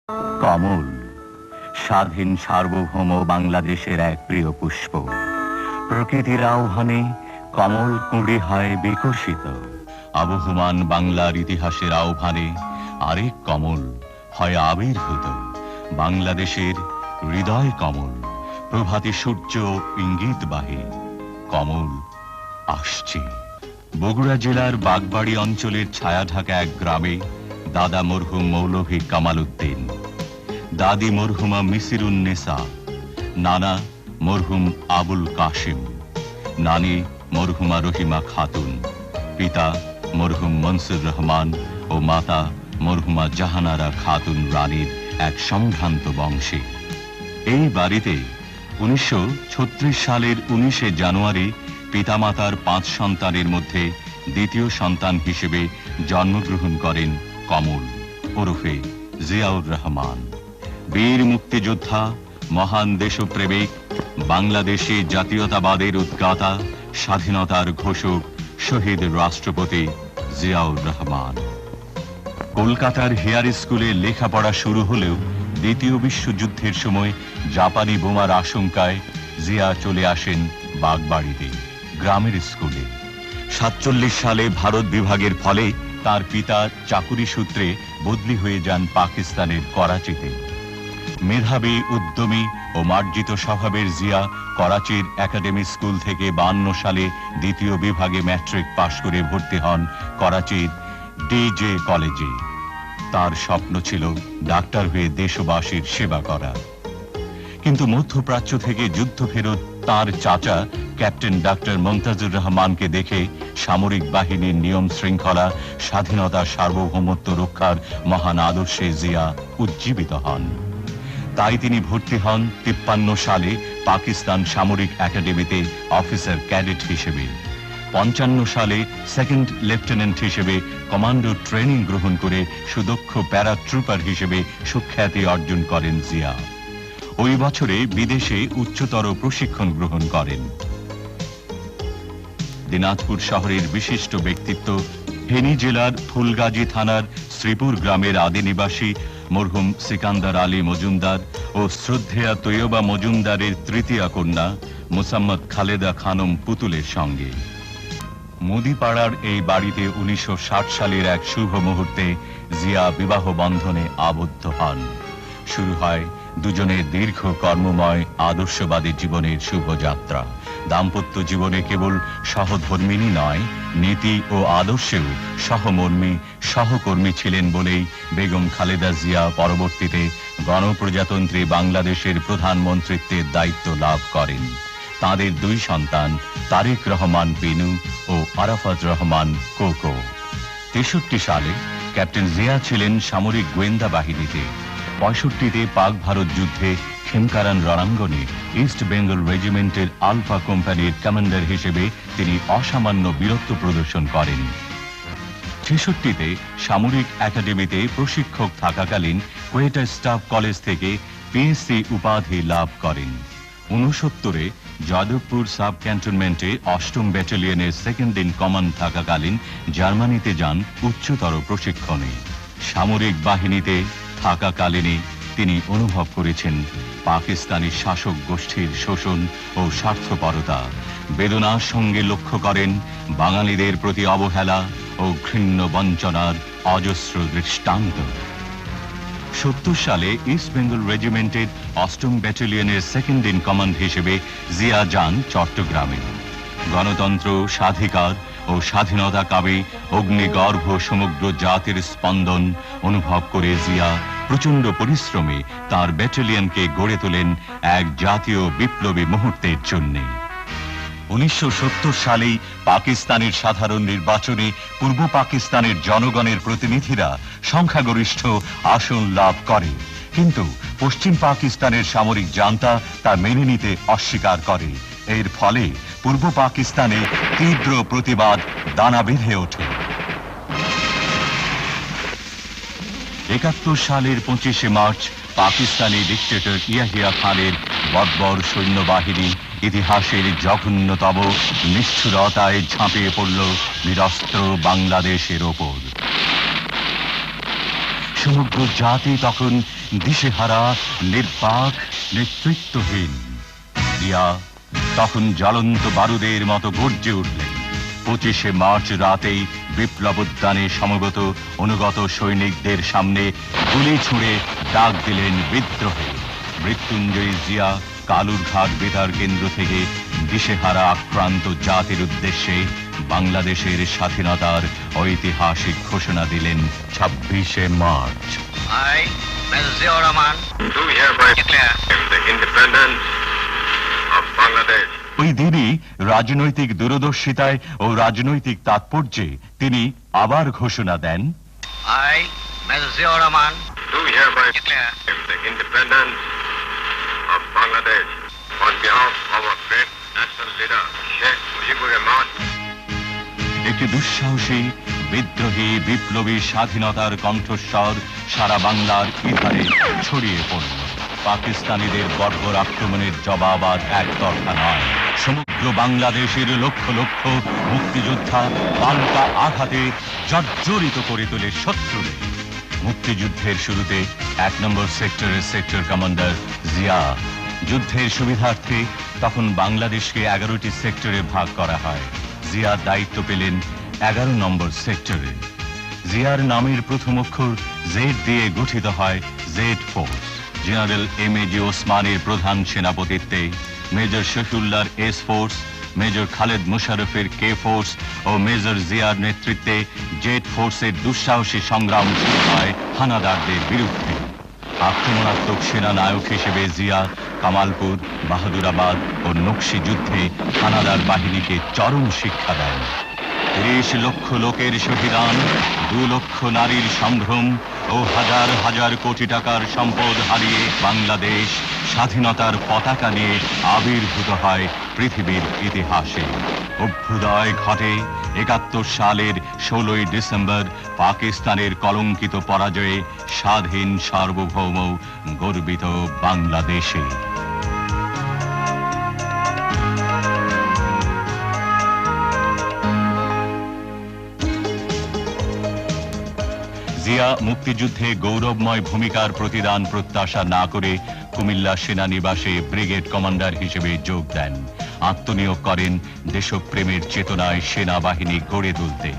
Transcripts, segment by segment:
কমল স্বাধীন সার্বভৌম বাংলাদেশের এক প্রিয় পুষ্প। প্রকৃতির আহ্বানে কমল কুঁড়ি হয় বিকশিত। আবহমান বাংলার ইতিহাসের আহ্বানে আরেক কমল হয় আবির্ভূত। বাংলাদেশের হৃদয় কমল, প্রভাতী সূর্য ইঙ্গিতবাহী। কমল আসছে। বগুড়া জেলার বাগবাড়ি অঞ্চলের ছায়াঢাকা এক গ্রামে দাদা মরহুম মৌলভী কামাল উদ্দিন, দাদি মরহুমা মিসিরুন্নেসা, নানা মরহুম আবুল কাশিম, নানি মরহুমা রহিমা খাতুন, পিতা মরহুম মনসুর রহমান ও মাতা মরহুমা জাহানারা খাতুন রানীর এক সম্ভ্রান্ত বংশে। এই বাড়িতে 1936 সালের 19 জানুয়ারি পিতামাতার 5 সন্তানের মধ্যে দ্বিতীয় সন্তান হিসেবে জন্মগ্রহণ করেন কমল ওরফে জিয়াউর রহমান। বীর মুক্তিযোদ্ধা, মহান দেশপ্রেমিক, বাংলাদেশে জাতীয়তাবাদের উদ্গাতা, স্বাধীনতার ঘোষক, শহীদ রাষ্ট্রপতি জিয়াউর রহমান। কলকাতার হেয়ার স্কুলে লেখাপড়া শুরু হলেও দ্বিতীয় বিশ্বযুদ্ধের সময় জাপানি বোমার আশঙ্কায় জিয়া চলে আসেন বাগবাড়িতে গ্রামের স্কুলে। 47 সালে ভারত বিভাগের ফলে তার পিতা চাকুরি সূত্রে বদলি হয়ে যান পাকিস্তানের করাচিতে। মেধাবী, উদ্যমী ও মার্জিত স্বভাবের জিয়া করাচির একাডেমি স্কুল থেকে 52 সালে দ্বিতীয় বিভাগে ম্যাট্রিক পাশ করে ভর্তি হন করাচির ডিজে কলেজে। তার স্বপ্ন ছিল ডাক্তার হয়ে দেশবাসীর সেবা করা। কিন্তু মধ্যপ্রাচ্য থেকে যুদ্ধ ফেরত তার চাচা ক্যাপ্টেন ডাক্তার মমতাজুর রহমানকে দেখে সামরিক বাহিনীর নিয়ম শৃঙ্খলা, স্বাধীনতা, সার্বভৌমত্ব রক্ষার মহান আদর্শে জিয়া উজ্জীবিত হন। তাই তিনি ভর্তি হন 53 সালে পাকিস্তান সামরিক একাডেমিতে অফিসার ক্যাডেট হিসেবে। 55 সালে সেকেন্ড লেফটেন্যান্ট হিসেবে কমান্ডো ট্রেনিং গ্রহণ করে সুদক্ষ প্যারাট্রুপার হিসেবে সুখ্যাতি অর্জন করেন জিয়া। ওই বছরে বিদেশে উচ্চতর প্রশিক্ষণ গ্রহণ করেন। দিনাজপুর শহরের বিশিষ্ট ব্যক্তিত্ব, ফেনী জেলার ফুলগাজী থানার শ্রীপুর গ্রামের আদি নিবাসী মরহুম সিকান্দার আলী মজুমদার ও শ্রদ্ধেয়া তৈয়বা মজুমদারের তৃতীয় কন্যা মোসাম্মদ খালেদা খানম পুতুলের সঙ্গে মুদিপাড়ার এই বাড়িতে 1960 সালের এক শুভ মুহূর্তে জিয়া বিবাহ বন্ধনে আবদ্ধ হন। শুরু হয় দুজনের দীর্ঘ কর্মময় আদর্শবাদী জীবনের শুভযাত্রা। দাম্পত্য জীবনে কেবল সহধর্মিনী নয়, নীতি ও আদর্শেও সহমর্মী, সহকর্মী ছিলেন বলেই বেগম খালেদা জিয়া পরবর্তীতে গণপ্রজাতন্ত্রী বাংলাদেশের প্রধানমন্ত্রীত্বের দায়িত্ব লাভ করেন। তাদের 2 সন্তান তারেক রহমান বিনু ও আরাফাত রহমান কোকো। 63 সালে ক্যাপ্টেন জিয়া ছিলেন সামরিক গোয়েন্দা বাহিনীতে। 65তে পাক ভারত যুদ্ধে খেমকারান রণাঙ্গনে ইস্ট বেঙ্গল রেজিমেন্টের আলফা কোম্পানির কমান্ডার হিসেবে তিনি অসামান্য বীরত্ব প্রদর্শন করেন। 66তে সামরিক একাডেমিতে প্রশিক্ষক থাকাকালীন কোয়েটা স্টাফ কলেজ থেকে পিএসসি উপাধি লাভ করেন। 69-এ যাদবপুর সাব ক্যান্টনমেন্টে 8ম ব্যাটালিয়নের সেকেন্ড ইন কমান্ড থাকাকালীন জার্মানিতে যান উচ্চতর প্রশিক্ষণে। সামরিক বাহিনীতে থাকাকালীনই তিনি অনুভব করেছেন পাকিস্তানি শাসক গোষ্ঠীর শোষণ ও স্বার্থপরতা। বেদনার সঙ্গে লক্ষ্য করেন বাঙালিদের প্রতি অবহেলা ও ঘৃণ্য বঞ্চনার অজস্র দৃষ্টান্ত। 70 সালে ইস্ট বেঙ্গল রেজিমেন্টের 8ম ব্যাটালিয়নের সেকেন্ড ইন কমান্ড হিসেবে জিয়া যান চট্টগ্রামে। গণতন্ত্র, স্বাধিকার ও স্বাধীনতা কামী অগ্নিগর্ভ সমগ্র জাতির স্পন্দন অনুভব করে জিয়া প্রচণ্ড পরিশ্রমে তার ব্যাটালিয়নকে গড়ে তোলেন এক জাতীয় বিপ্লবী মুহূর্তের জন্যে। 1970 সালেই পাকিস্তানের সাধারণ নির্বাচনে পূর্ব পাকিস্তানের জনগণের প্রতিনিধিরা সংখ্যাগরিষ্ঠ আসন লাভ করে, কিন্তু পশ্চিম পাকিস্তানের সামরিক জান্তা তা মেনে নিতে অস্বীকার করে। এর ফলে পূর্ব পাকিস্তানে তীব্র প্রতিবাদ দানা বেঁধে ওঠে। 71 সালের 25শে মার্চ পাকিস্তানি ডিক্টেটর ইয়াহিয়া খানের বর্বর সৈন্যবাহিনী ইতিহাসের জঘন্যতম নিষ্ঠুরতায় ঝাঁপিয়ে পড়ল নিরস্ত্র বাংলাদেশের ওপর। সমগ্র জাতি তখন দিশেহারা, নির্বাক, নেতৃত্বহীন। জিয়া তখন জ্বলন্ত বারুদের মতো গর্জে উঠলেন। 25শে মার্চ রাতেই বিপ্লব উদ্যানে সমবেত অনুগত সৈনিকদের সামনে গুলি ছুঁড়ে ডাক দিলেন বিদ্রোহে। মৃত্যুঞ্জয়ী জিয়া কালুরঘাট বেতার কেন্দ্র থেকে দিশেহারা আক্রান্ত জাতির উদ্দেশ্যে বাংলাদেশের স্বাধীনতার ঐতিহাসিক ঘোষণা দিলেন 26শে March. I, Mr. Ziaur Rahman, do hereby declare the independence of Bangladesh. ওই দিনই রাজনৈতিক দূরদর্শিতায় ও রাজনৈতিক তাৎপর্যে তিনি আবার ঘোষণা দেন, I, Mr. Ziaur Rahman, Do hereby declare the independence of Bangladesh on behalf of our great national leader, Sheikh Mujibur Rahman. একটি দুঃসাহসী, বিদ্রোহী, বিপ্লবী স্বাধীনতার কণ্ঠস্বর সারা বাংলার ইধারে ছড়িয়ে পড়ল। পাকিস্তানিদের বর্বর আক্রমণের জবাব আর একতরফা নয়। সমগ্র বাংলাদেশের লক্ষ লক্ষ মুক্তিযোদ্ধা পাল্টা আঘাতে জর্জরিত করে তোলে শত্রুরে। মুক্তিযুদ্ধের শুরুতে 1 নম্বর সেক্টরের সেক্টর কমান্ডার জিয়া। যুদ্ধের সুবিধার্থে তখন বাংলাদেশকে 11টি সেক্টরে ভাগ করা হয়। জিয়া দায়িত্ব পেলেন 11 নম্বর সেক্টরে। জিয়ার নামের প্রথম অক্ষর জেড দিয়ে গঠিত হয় জেড ফোর্স। জেনারেল এম.এ.জি. ওসমানের প্রধান সেনাপতিত্বে মেজর শফিউল্লাহর এস ফোর্স, মেজর খালেদ মুশারফের কে ফোর্স ও মেজর জিয়ার নেতৃত্বে জেড ফোর্সের দুঃসাহসী সংগ্রাম শুরু হয় হানাদারদের বিরুদ্ধে। আক্রমণাত্মক সেনা নায়ক হিসেবে জিয়া কামালপুর, বাহাদুরাবাদ ও নকশি যুদ্ধে হানাদার বাহিনীকে চরম শিক্ষা দেন। 30 লক্ষ লোকের শহীদান, 2 লক্ষ নারীর সম্ভ্রম ও হাজার হাজার কোটি টাকার সম্পদ হারিয়ে বাংলাদেশ স্বাধীনতার পতাকা নিয়ে আবির্ভূত হয় পৃথিবীর ইতিহাসে। অভ্যুদয় ঘটে 71 সালের 16ই ডিসেম্বর পাকিস্তানের কলঙ্কিত পরাজয়ে স্বাধীন, সার্বভৌম, গর্বিত বাংলাদেশে। জিয়া মুক্তিযুদ্ধে গৌরবময় ভূমিকার প্রতিদান প্রত্যাশা না করে কুমিল্লা সেনানিবাসে ব্রিগেড কমান্ডার হিসেবে যোগ দেন। আত্মনিয়োগ করেন দেশপ্রেমের চেতনায় সেনাবাহিনী গড়ে তুলতে।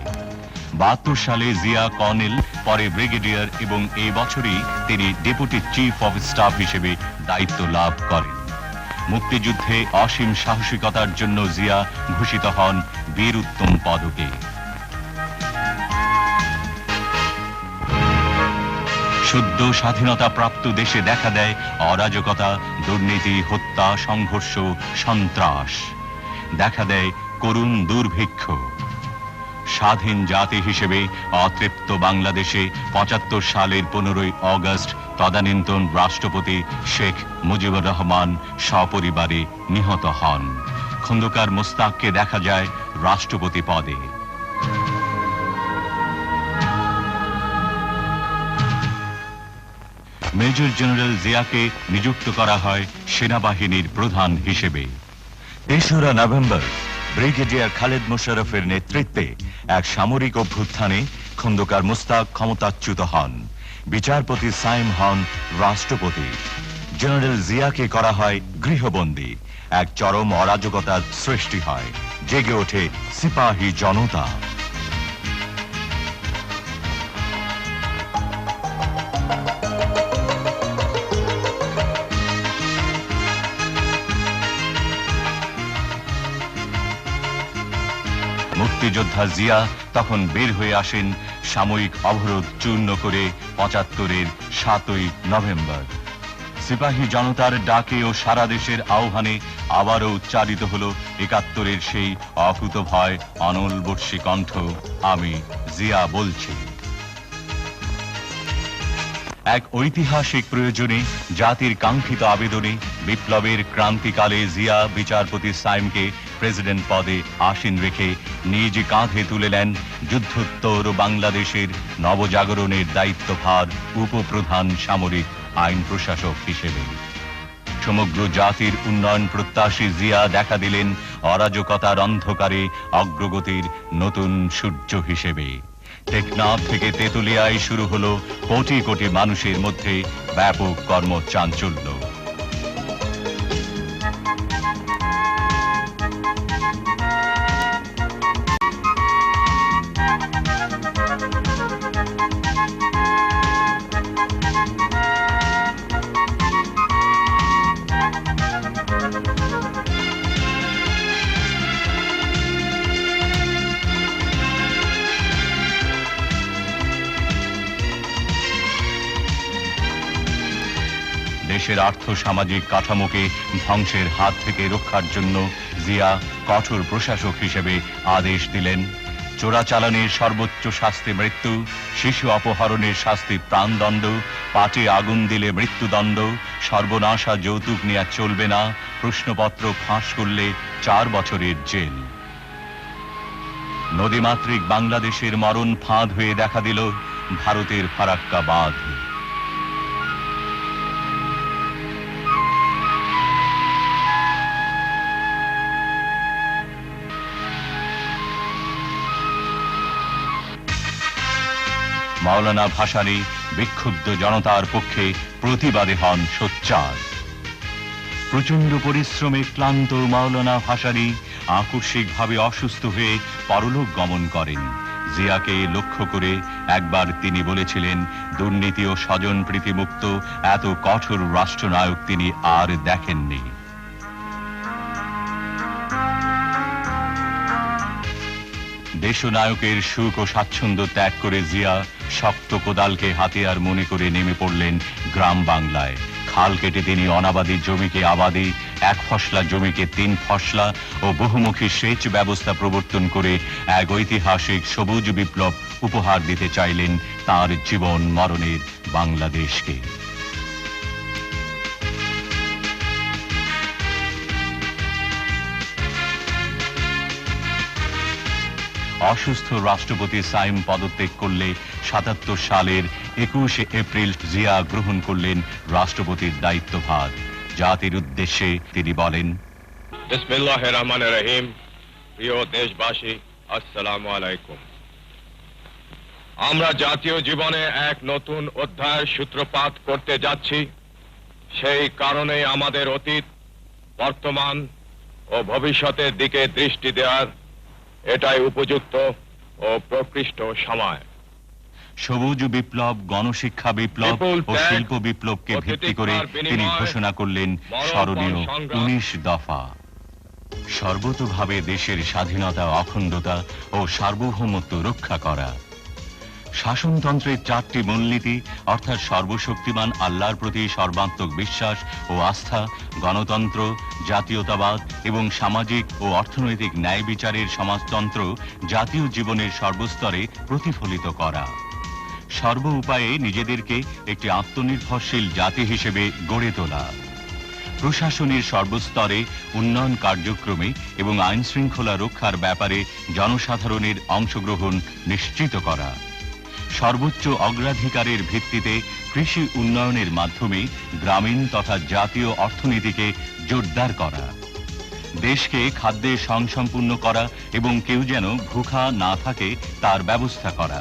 72 সালে জিয়া কর্নেল, পরে ব্রিগেডিয়ার এবং এই বছরই তিনি ডেপুটি চিফ অফ স্টাফ হিসেবে দায়িত্ব লাভ করেন। মুক্তিযুদ্ধে অসীম সাহসিকতার জন্য জিয়া ভূষিত হন বীর উত্তম পদকে। সদ্য স্বাধীনতা প্রাপ্ত দেশে দেখা দেয় অরাজকতা, দুর্নীতি, হত্যা, সংঘর্ষ, সন্ত্রাস। দেখা দেয় করুণ দুর্ভিক্ষ। স্বাধীন জাতি হিসেবে অতৃপ্ত বাংলাদেশে 75 সালের 15ই অগস্ট তদানীন্তন রাষ্ট্রপতি শেখ মুজিবুর রহমান সপরিবারে নিহত হন। খন্দকার মোস্তাককে দেখা যায় রাষ্ট্রপতি পদে। মেজর জেনারেল জিয়াকে নিযুক্ত করা হয় সেনাবাহিনীর প্রধান হিসেবে। 3রা নভেম্বর ব্রিগেডিয়ার খালেদ মুশারফের নেতৃত্বে এক সামরিক অভ্যুত্থানে খন্দকার মোস্তাক ক্ষমতাচ্যুত হন। বিচারপতি সাইম হন রাষ্ট্রপতি। জেনারেল জিয়াকে করা হয় গৃহবন্দী। এক চরম অরাজকতার সৃষ্টি হয়। জেগে ওঠে সিপাহী জনতা। মুক্তিযোদ্ধা জিয়া তখন বের হয়ে আসেন সাময়িক অবরোধ চূর্ণ করে 75-এর 7ই নভেম্বর। সিপাহী জনতার ডাকে ও সারা দেশের আহ্বানে আবারও উচ্চারিত হলো 71-এর সেই অকুতভয় অনলবর্ষী কণ্ঠ, আমি জিয়া বলছি। এক ঐতিহাসিক প্রয়োজনে, জাতির কাঙ্ক্ষিত আবেদনে বিপ্লবের ক্রান্তিকালে জিয়া বিচারপতি সাইমকে প্রেসিডেন্ট পদে আসীন রেখে নিজ কাঁধে তুলে নেন যুদ্ধোত্তর বাংলাদেশের নবজাগরণের দায়িত্বভার উপপ্রধান সামরিক আইন প্রশাসক হিসেবে। সমগ্র জাতির উন্নয়ন প্রত্যাশী জিয়া দেখা দিলেন অরাজকতার অন্ধকারে অগ্রগতির নতুন সূর্য হিসেবে। টেকনাফ থেকে তেতুলিয়ায় শুরু হলো কোটি কোটি মানুষের মধ্যে ব্যাপক কর্মচাঞ্চল্য। দেশের আর্থ সামাজিক কাঠামোকে ধ্বংসের হাত থেকে রক্ষার জন্য জিয়া কঠোর প্রশাসক হিসেবে আদেশ দিলেন। চোরাচালানের সর্বোচ্চ শাস্তি মৃত্যু, শিশু অপহরণের শাস্তি প্রাণদণ্ড, পাটে আগুন দিলে মৃত্যুদণ্ড, সর্বনাশা যৌতুক নেওয়া চলবে না, প্রশ্নপত্র ফাঁস করলে 4 বছরের জেল। নদীমাতৃক বাংলাদেশের মরণ ফাঁদ হয়ে দেখা দিল ভারতের ফারাক্কা বাঁধ। মাওলানা ভাসানী বিক্ষুব্ধ জনতার পক্ষে প্রতিবাদে হন সোচ্চার। প্রচন্ড পরিশ্রমে ক্লান্ত মাওলানা ভাসানী আকস্মিকভাবে অসুস্থ হয়ে পরলোক গমন করেন। জিয়াকে লক্ষ্য করে একবার তিনি বলেছিলেন, দুর্নীতি ও স্বজন প্রীতিমুক্ত এত কঠোর রাষ্ট্রনায়ক তিনি আর দেখেননি। দেশনায়কের সুখ ও স্বাচ্ছন্দ্য ত্যাগ করে জিয়া শক্ত কোদালকে হাতিয়ার মনে করে নেমে পড়লেন গ্রাম বাংলায়। খাল কেটে তিনি অনাবাদী জমিকে আবাদি, 1 ফসলা জমিকে 3 ফসলা ও বহুমুখী সেচ ব্যবস্থা প্রবর্তন করে এক ঐতিহাসিক সবুজ বিপ্লব উপহার দিতে চাইলেন তার জীবন মরণের বাংলাদেশকে। অসুস্থ রাষ্ট্রপতি সাইম পদত্যাগ করলে 77 সালের 21 এপ্রিল জিয়া গ্রহণ করলেন রাষ্ট্রপতির দায়িত্বভার। জাতির উদ্দেশ্যে তিনি বলেন, বিসমিল্লাহির রহমানির রহিম। প্রিয় দেশবাসী, আসসালামু আলাইকুম। আমরা জাতীয় জীবনে এক নতুন অধ্যায়ের সূত্রপাত করতে যাচ্ছি। সেই কারণে আমাদের অতীত, বর্তমান ও ভবিষ্যতের দিকে দৃষ্টি দেওয়ার এটাই উপযুক্ত ও প্রকৃষ্ট সময়। সবুজ বিপ্লব, গণশিক্ষা বিপ্লব ও শিল্প বিপ্লবকে ভিত্তি করে তিনি ঘোষণা করলেন স্মরণীয় 19 দফা। সর্বতোভাবে দেশের স্বাধীনতা, অখণ্ডতা ও সার্বভৌমত্ব রক্ষা করা। শাসনতন্ত্রের 4টি মূলনীতি অর্থাৎ সর্বশক্তিমান আল্লাহর প্রতি সর্বাত্মক বিশ্বাস ও আস্থা, গণতন্ত্র, জাতীয়তাবাদ এবং সামাজিক ও অর্থনৈতিক ন্যায় বিচারের সমাজতন্ত্র জাতীয় জীবনের সর্বস্তরে প্রতিফলিত করা। সর্ব উপায়ে নিজেদেরকে একটি আত্মনির্ভরশীল জাতি হিসেবে গড়ে তোলা। প্রশাসনের সর্বস্তরে উন্নয়ন কার্যক্রমে এবং আইন শৃঙ্খলা রক্ষার ব্যাপারে জনসাধারণের অংশগ্রহণ নিশ্চিত করা। সর্বোচ্চ অগ্রাধিকারের ভিত্তিতে কৃষি উন্নয়নের মাধ্যমে গ্রামীণ তথা জাতীয় অর্থনীতিকে জোরদার করা। দেশকে খাদ্যে স্বয়ংসম্পূর্ণ করা এবং কেউ যেন ভুখা না থাকে তার ব্যবস্থা করা।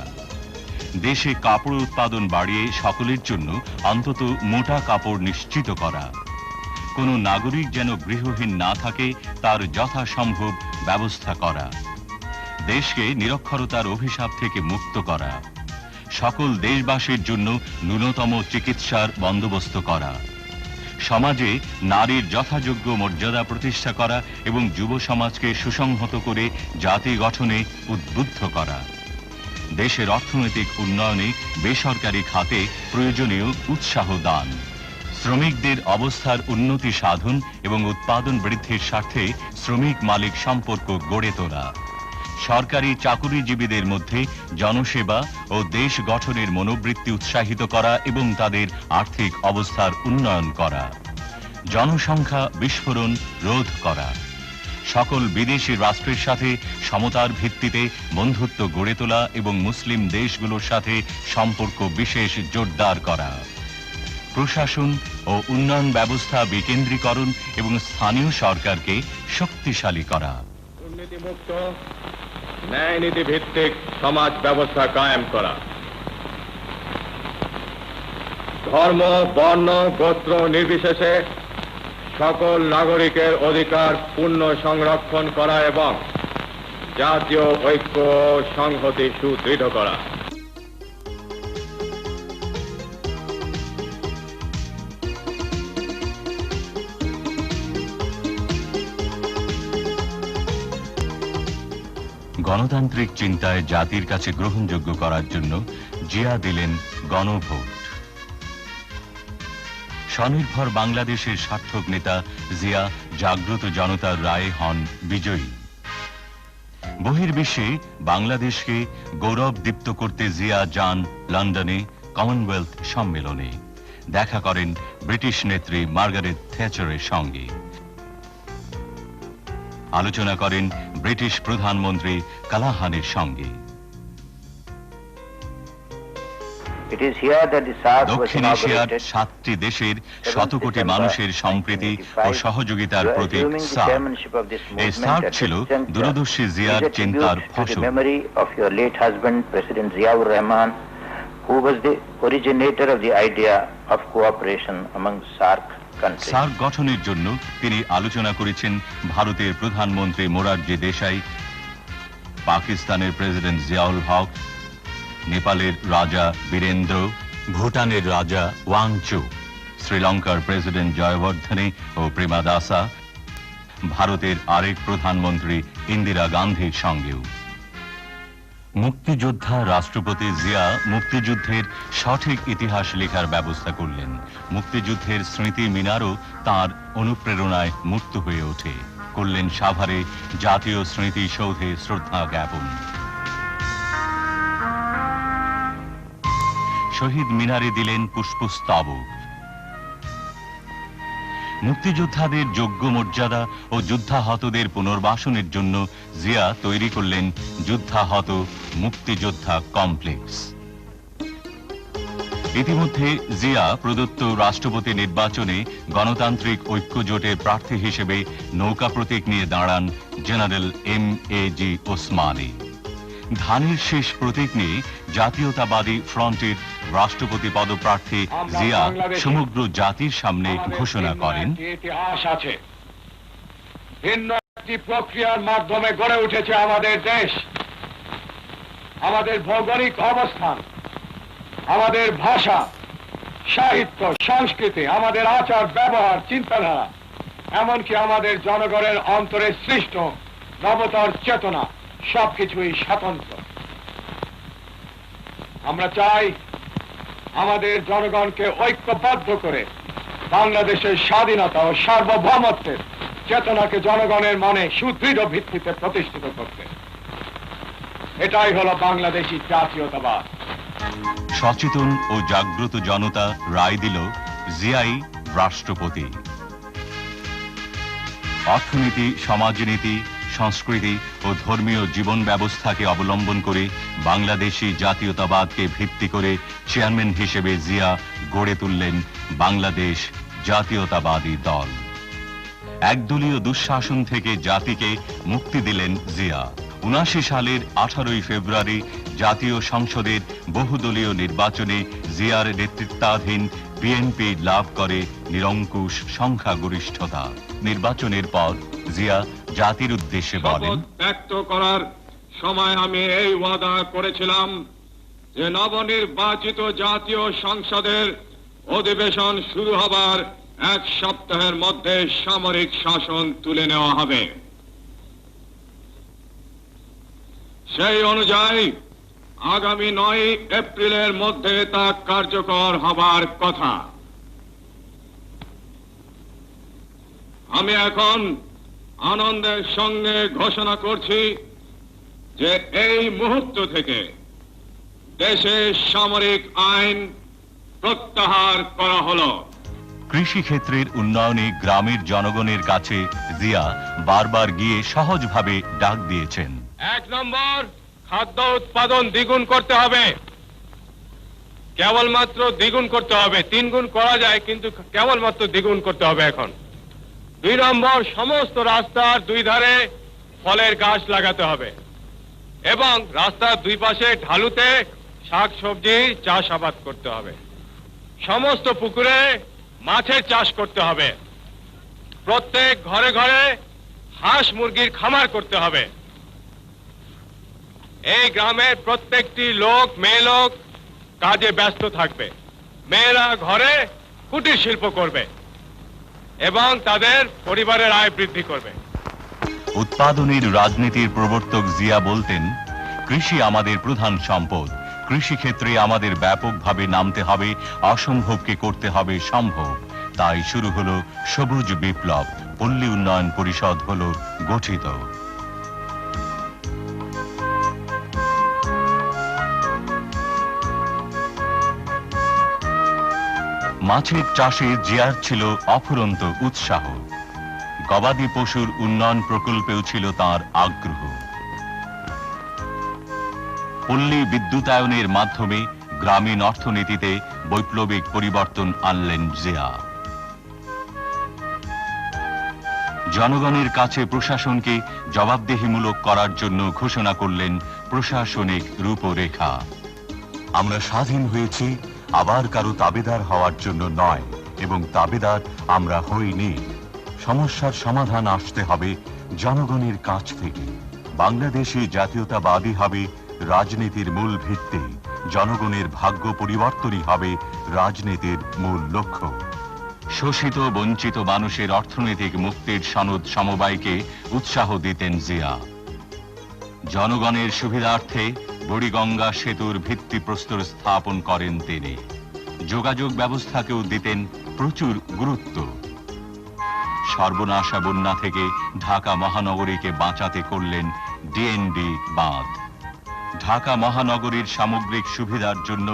দেশে কাপড় উৎপাদন বাড়িয়ে সকলের জন্য অন্তত মোটা কাপড় নিশ্চিত করা। কোনো নাগরিক যেন গৃহহীন না থাকে তার যথাসম্ভব ব্যবস্থা করা। দেশকে নিরক্ষরতার অভিশাপ থেকে মুক্ত করা। সকল দেশবাসীর জন্য ন্যূনতম চিকিৎসার বন্দোবস্ত করা। সমাজে নারীর যথাযোগ্য মর্যাদা প্রতিষ্ঠা করা এবং যুব সমাজকে সুসংহত করে জাতি গঠনে উদ্বুদ্ধ করা। দেশের অর্থনৈতিক উন্নয়নে বেসরকারি খাতে প্রয়োজনীয় উৎসাহ দান। শ্রমিকদের অবস্থার উন্নতি সাধন এবং উৎপাদন বৃদ্ধির স্বার্থে শ্রমিক মালিক সম্পর্ক গড়ে তোলা। সরকারি চাকুরিজীবীদের মধ্যে জনসেবা ও দেশ গঠনের মনোবৃত্তি উৎসাহিত করা এবং তাদের আর্থিক অবস্থার উন্নয়ন করা। জনসংখ্যা বিস্ফোরণ রোধ করা। সকল বিদেশি রাষ্ট্রের সাথে সমতার ভিত্তিতে বন্ধুত্ব গড়ে তোলা এবং মুসলিম দেশগুলোর সাথে সম্পর্ক বিশেষ জোরদার করা। প্রশাসন ও উন্নয়ন ব্যবস্থা বিকেন্দ্রীকরণ এবং স্থানীয় সরকারকে শক্তিশালী করা। দুর্নীতিমুক্ত, ন্যায় নীতি ভিত্তিক সমাজ ব্যবস্থা কায়েম করা, ধর্ম, বর্ণ, গোত্র নির্বিশেষে সকল নাগরিকের অধিকার পূর্ণ সংরক্ষণ করা এবং জাতীয় ঐক্য ও সংহতি সুদৃঢ় করা। গণতান্ত্রিক চিন্তায় জাতির কাছে গ্রহণযোগ্য করার জন্য জিয়া দিলেন গণভোট। স্বনির্ভর বাংলাদেশের সার্থক নেতা জিয়া জাগ্রত জনতার রায়ে হন বিজয়ী। বহির্বিশ্বে বাংলাদেশকে গৌরব দীপ্ত করতে জিয়া যান লন্ডনে কমনওয়েলথ সম্মেলনে, দেখা করেন ব্রিটিশ নেত্রী মার্গারেট থ্যাচারের সঙ্গে, আলোচনা করেন ব্রিটিশ প্রধানমন্ত্রী কালাহানের সঙ্গে। দক্ষিণ এশিয়ার 7টি দেশের 100 কোটি মানুষের সম্প্রীতি ও সহযোগিতার প্রতীক সার্ক। এই সার্ক ছিল দূরদর্শী জিয়ার চিন্তার ফসল। সার্ক গঠনের জন্য তিনি আলোচনা করেছেন ভারতের প্রধানমন্ত্রী মোরারজি দেশাই, পাকিস্তানের প্রেসিডেন্ট জিয়াউল হক, নেপালের রাজা বীরেন্দ্র, ভুটানের রাজা ওয়াংচু, শ্রীলঙ্কার প্রেসিডেন্ট জয়বর্ধনে ও প্রেমাদাসা, ভারতের আরেক প্রধানমন্ত্রী ইন্দিরা গান্ধীর সঙ্গেও। মুক্তিযোদ্ধা রাষ্ট্রপতি জিয়া মুক্তিযুদ্ধের সঠিক ইতিহাস লেখার ব্যবস্থা করলেন। মুক্তিযুদ্ধের স্মৃতি মিনারও তাঁর অনুপ্রেরণায় মূর্ত হয়ে ওঠে। করলেন সাভারে জাতীয় স্মৃতিসৌধে শ্রদ্ধা জ্ঞাপন। শহীদ মিনারে দিলেন পুষ্পস্তবক। মুক্তিযোদ্ধাদের যোগ্য মর্যাদা ও যুদ্ধাহতদের পুনর্বাসনের জন্য জিয়া তৈরি করলেন যুদ্ধাহত মুক্তিযোদ্ধা কমপ্লেক্স। ইতিমধ্যে জিয়া প্রদত্ত রাষ্ট্রপতি নির্বাচনে গণতান্ত্রিক ঐক্য জোটের প্রার্থী হিসেবে নৌকা প্রতীক নিয়ে দাঁড়ান জেনারেল M.A.G. ওসমানী। ধানের শেষ প্রতীক নিয়ে জাতীয়তাবাদী ফ্রন্টের রাষ্ট্রপতি পদপ্রার্থী জিয়া সমগ্র জাতির সামনে ঘোষণা করেন, ইতিহাস আছে, ভিন্ন একটি প্রক্রিয়ার মাধ্যমে গড়ে উঠেছে আমাদের দেশ। আমাদের ভৌগোলিক অবস্থান, আমাদের ভাষা, সাহিত্য, সংস্কৃতি, আমাদের আচার ব্যবহার, চিন্তাধারা, এমনকি আমাদের জনগণের অন্তরে সৃষ্ট নবতর চেতনা সবকিছুই স্বতন্ত্র। আমরা চাই আমাদের জনগণকে ঐক্যবদ্ধ করে বাংলাদেশের স্বাধীনতা ও সার্বভৌমত্বের চেতনাকে জনগণের মনে সুদৃঢ় ভিত্তিতে প্রতিষ্ঠিত করতে। এটাই হলো বাংলাদেশী জাতীয়তাবাদ। সচেতন ও জাগ্রত জনতা রায় দিল জিয়াই রাষ্ট্রপতি। অর্থনীতি, সমাজনীতি, সংস্কৃতি ও ধর্মীয় জীবন ব্যবস্থাকে অবলম্বন করে বাংলাদেশী জাতীয়তাবাদকে ভিত্তি করে চেয়ারম্যান হিসেবে জিয়া গড়ে তুললেন বাংলাদেশ জাতীয়তাবাদী দল। একদলীয় দুঃশাসন থেকে জাতিকে মুক্তি দিলেন জিয়া। ৭৯ সালের 18 ফেব্রুয়ারি জাতীয় সংসদের বহুদলীয় নির্বাচনে জিয়ার নেতৃত্বাধীন বিএনপি লাভ করে নিরঙ্কুশ সংখ্যাগরিষ্ঠতা। নির্বাচনের পর জিয়া জাতির উদ্দেশ্যে বলেন, ব্যক্ত করার সময় আমি এই ওয়াদা করেছিলাম যে নবনির্বাচিত জাতীয় সংসদের অধিবেশন শুরু হবার 1 সপ্তাহের মধ্যে সামরিক শাসন তুলে নেওয়া হবে। সেই অনুযায়ী আগামী 9 এপ্রিলের মধ্যে তা কার্যকর হবার কথা। আমি এখন আনন্দের সঙ্গে ঘোষণা করছি যে এই মুহূর্ত থেকে দেশে সামরিক আইন প্রত্যাহার করা হলো। কৃষি ক্ষেত্রের উন্নয়নে গ্রামের জনগণের কাছে জিয়া বারবার গিয়ে সহজভাবে ডাক দিয়েছেন। 1 নম্বর, খাদ্য উৎপাদন দ্বিগুণ করতে হবে। কেবলমাত্র দ্বিগুণ করতে হবে, 3 গুণ করা যায়, কিন্তু কেবলমাত্র দ্বিগুণ করতে হবে এখন। 2 নম্বর, সমস্ত রাস্তার 2 ধারে ফলের গাছ লাগাতে হবে। এবং রাস্তার দুই পাশে ঢালুতে শাকসবজি চাষাবাদ করতে হবে। সমস্ত পুকুরে মাছের চাষ করতে হবে। প্রত্যেক ঘরে ঘরে হাঁস মুরগির খামার করতে হবে। এই গ্রামের প্রত্যেকটি লোক, মেয়ে লোক কাজে ব্যস্ত থাকবে। মেয়েরা ঘরে কুটির শিল্প করবে এবং তাদের পরিবারের আয় বৃদ্ধি করবে। উৎপাদনের রাজনীতির প্রবর্তক জিয়া বলতেন, কৃষি আমাদের প্রধান সম্পদ। কৃষি ক্ষেত্রে আমাদের ব্যাপকভাবে নামতে হবে, অসম্ভবকে করতে হবে সম্ভব। তাই শুরু হলো সবুজ বিপ্লব। পল্লী উন্নয়ন পরিষদ হলো গঠিত। মাছের চাষে জিয়ার ছিল অফুরন্ত উৎসাহ। গবাদি পশুর উন্নয়ন প্রকল্পেও ছিল তার আগ্রহ। পল্লী বিদ্যুতায়নের মাধ্যমে গ্রামীণ অর্থনীতিতে বৈপ্লবিক পরিবর্তন আনলেন জিয়া। জনগণের কাছে প্রশাসনকে জবাবদিহিমূলক করার জন্য ঘোষণা করলেন প্রশাসনিক রূপরেখা। আমরা স্বাধীন হয়েছি আবার কারো তাবেদার হওয়ার জন্য নয়, এবং তাবেদার আমরা হইনি। সমস্যার সমাধান আসতে হবে জনগণের কাছ থেকে। বাংলাদেশে জাতীয়তাবাদী হবে রাজনীতির মূল ভিত্তি। জনগণের ভাগ্য পরিবর্তনই হবে রাজনীতির মূল লক্ষ্য। শোষিত বঞ্চিত মানুষের অর্থনৈতিক মুক্তির সনদ সমবায়কে উৎসাহ দিতেন জিয়া। জনগণের সুবিধার্থে বুড়িগঙ্গা সেতুর ভিত্তিপ্রস্তর স্থাপন করেন তিনি। যোগাযোগ ব্যবস্থাকেও দিতেন প্রচুর গুরুত্ব। সর্বনাশা বন্যা থেকে ঢাকা মহানগরীকে বাঁচাতে করলেন ডিএনডি বাঁধ। ঢাকা মহানগরীর সামগ্রিক সুবিধার জন্য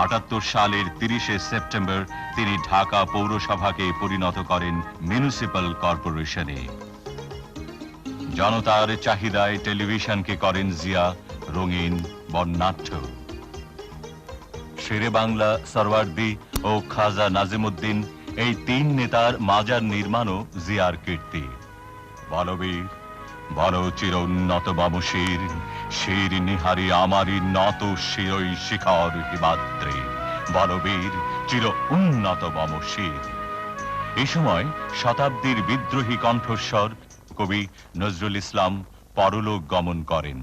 ৭৮ সালের ৩০শে সেপ্টেম্বর তিনি ঢাকা পৌরসভাকে পরিণত করেন মিউনিসিপ্যাল কর্পোরেশনে। জনতার চাহিদায় টেলিভিশনকে করেন জিয়া রঙিন বর্ণাঢ্য। শেরে বাংলা সরওয়ার্দী ও খাজা নাজিমুদ্দিন, এই তিন নেতার মাজার নির্মাণও জিয়ার কীর্তি। বলবীর বল চির উন্নত বামশির, শির নিহারি আমারি নত শিরই শিখর হিমাদ্রি। বলবীর চির উন্নত বামশির। এই সময় শতাব্দীর বিদ্রোহী কণ্ঠস্বর কবি নজরুল ইসলাম পরলোক গমন করেন।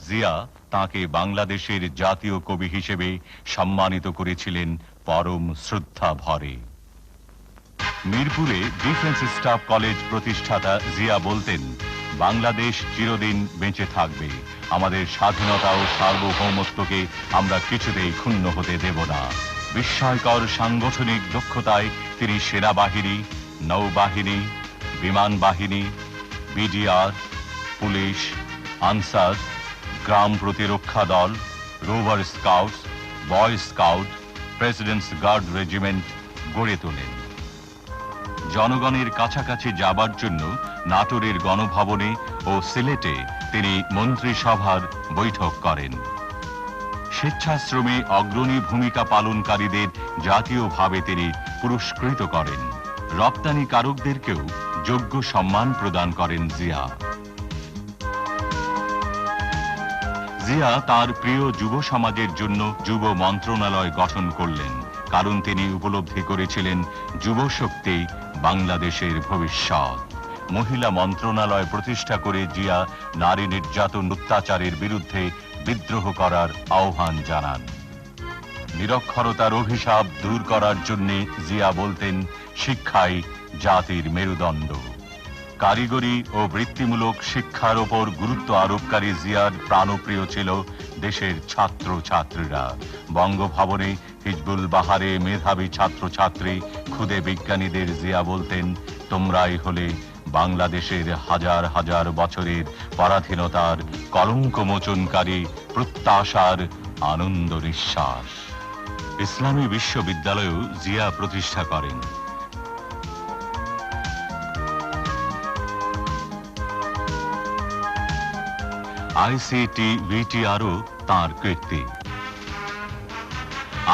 জিয়া তাকে বাংলাদেশের জাতীয় কবি হিসেবে সম্মানিত করেছিলেন পরম শ্রদ্ধা ভরে। মিরপুরে ডিফেন্স স্টাফ কলেজ প্রতিষ্ঠাতা জিয়া বলতেন, বাংলাদেশ চিরদিন বেঁচে থাকবে। আমাদের স্বাধীনতা ও সার্বভৌমত্বকে আমরা কিছুতেই ক্ষুণ্ণ হতে দেব না। বিস্ময়কর সাংগঠনিক দক্ষতায় তিনি সেনাবাহিনী, নৌবাহিনী, বিমান বাহিনী, বিডিআর, পুলিশ, আনসার, গ্রাম প্রতিরক্ষা দল, rover scouts, boy scout, President's guard regiment গড়ে তোলেন। জনগণের কাছাকাছি যাবার জন্য নাটোরের গণভবনে ও সিলেটে তিনি মন্ত্রিসভার বৈঠক করেন। স্বেচ্ছাশ্রমে অগ্রণী ভূমিকা পালনকারীদের জাতীয়ভাবে তিনি পুরস্কৃত করেন। রপ্তানিকারকদেরকেও যোগ্য সম্মান প্রদান করেন জিয়া। জিয়া তার প্রিয় যুব সমাজের জন্য যুব মন্ত্রণালয় গঠন করলেন, কারণ তিনি উপলব্ধি করেছিলেন যুব শক্তি বাংলাদেশের ভবিষ্যৎ। মহিলা মন্ত্রণালয় প্রতিষ্ঠা করে জিয়া নারী নির্যাতন অত্যাচারের বিরুদ্ধে বিদ্রোহ করার আহ্বান জানান। নিরক্ষরতার অভিশাপ দূর করার জন্য জিয়া বলতেন, শিক্ষাই জাতির মেরুদণ্ড। কারিগরি ও বৃত্তিমূলক শিক্ষার ওপর গুরুত্ব আরোপকারী জিয়ার প্রাণপ্রিয় ছিল দেশের ছাত্র ছাত্রীরা। বঙ্গভবনে হিজবুল বাহারে মেধাবী ছাত্রছাত্রী, ক্ষুদে বিজ্ঞানীদের জিয়া বলতেন, তোমরাই হলে বাংলাদেশের হাজার হাজার বছরের পরাধীনতার কলঙ্কমোচনকারী প্রত্যাশার আনন্দ নিঃশ্বাস। ইসলামী বিশ্ববিদ্যালয়েও জিয়া প্রতিষ্ঠা করেন। আইসিটি ভিটিআরও তাঁর কীর্তি।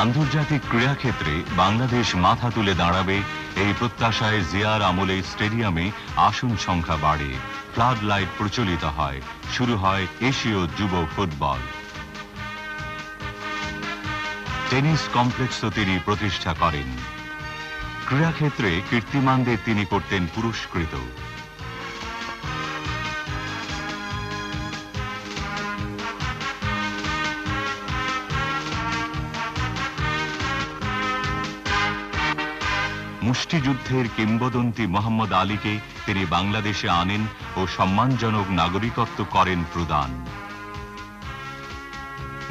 আন্তর্জাতিক ক্রীড়াক্ষেত্রে বাংলাদেশ মাথা তুলে দাঁড়াবে এই প্রত্যাশায় জিয়ার আমলে স্টেডিয়ামে আসন সংখ্যা বাড়ে, ফ্লাড লাইট প্রচলিত হয়, শুরু হয় এশীয় যুব ফুটবল। টেনিস কমপ্লেক্সও তিনি প্রতিষ্ঠা করেন। ক্রীড়াক্ষেত্রে কীর্তিমানদের তিনি করতেন পুরস্কৃত। মুষ্টিযুদ্ধের কিংবদন্তি মোহাম্মদ আলীকে তিনি বাংলাদেশে আনেন ও সম্মানজনক নাগরিকত্ব করেন প্রদান।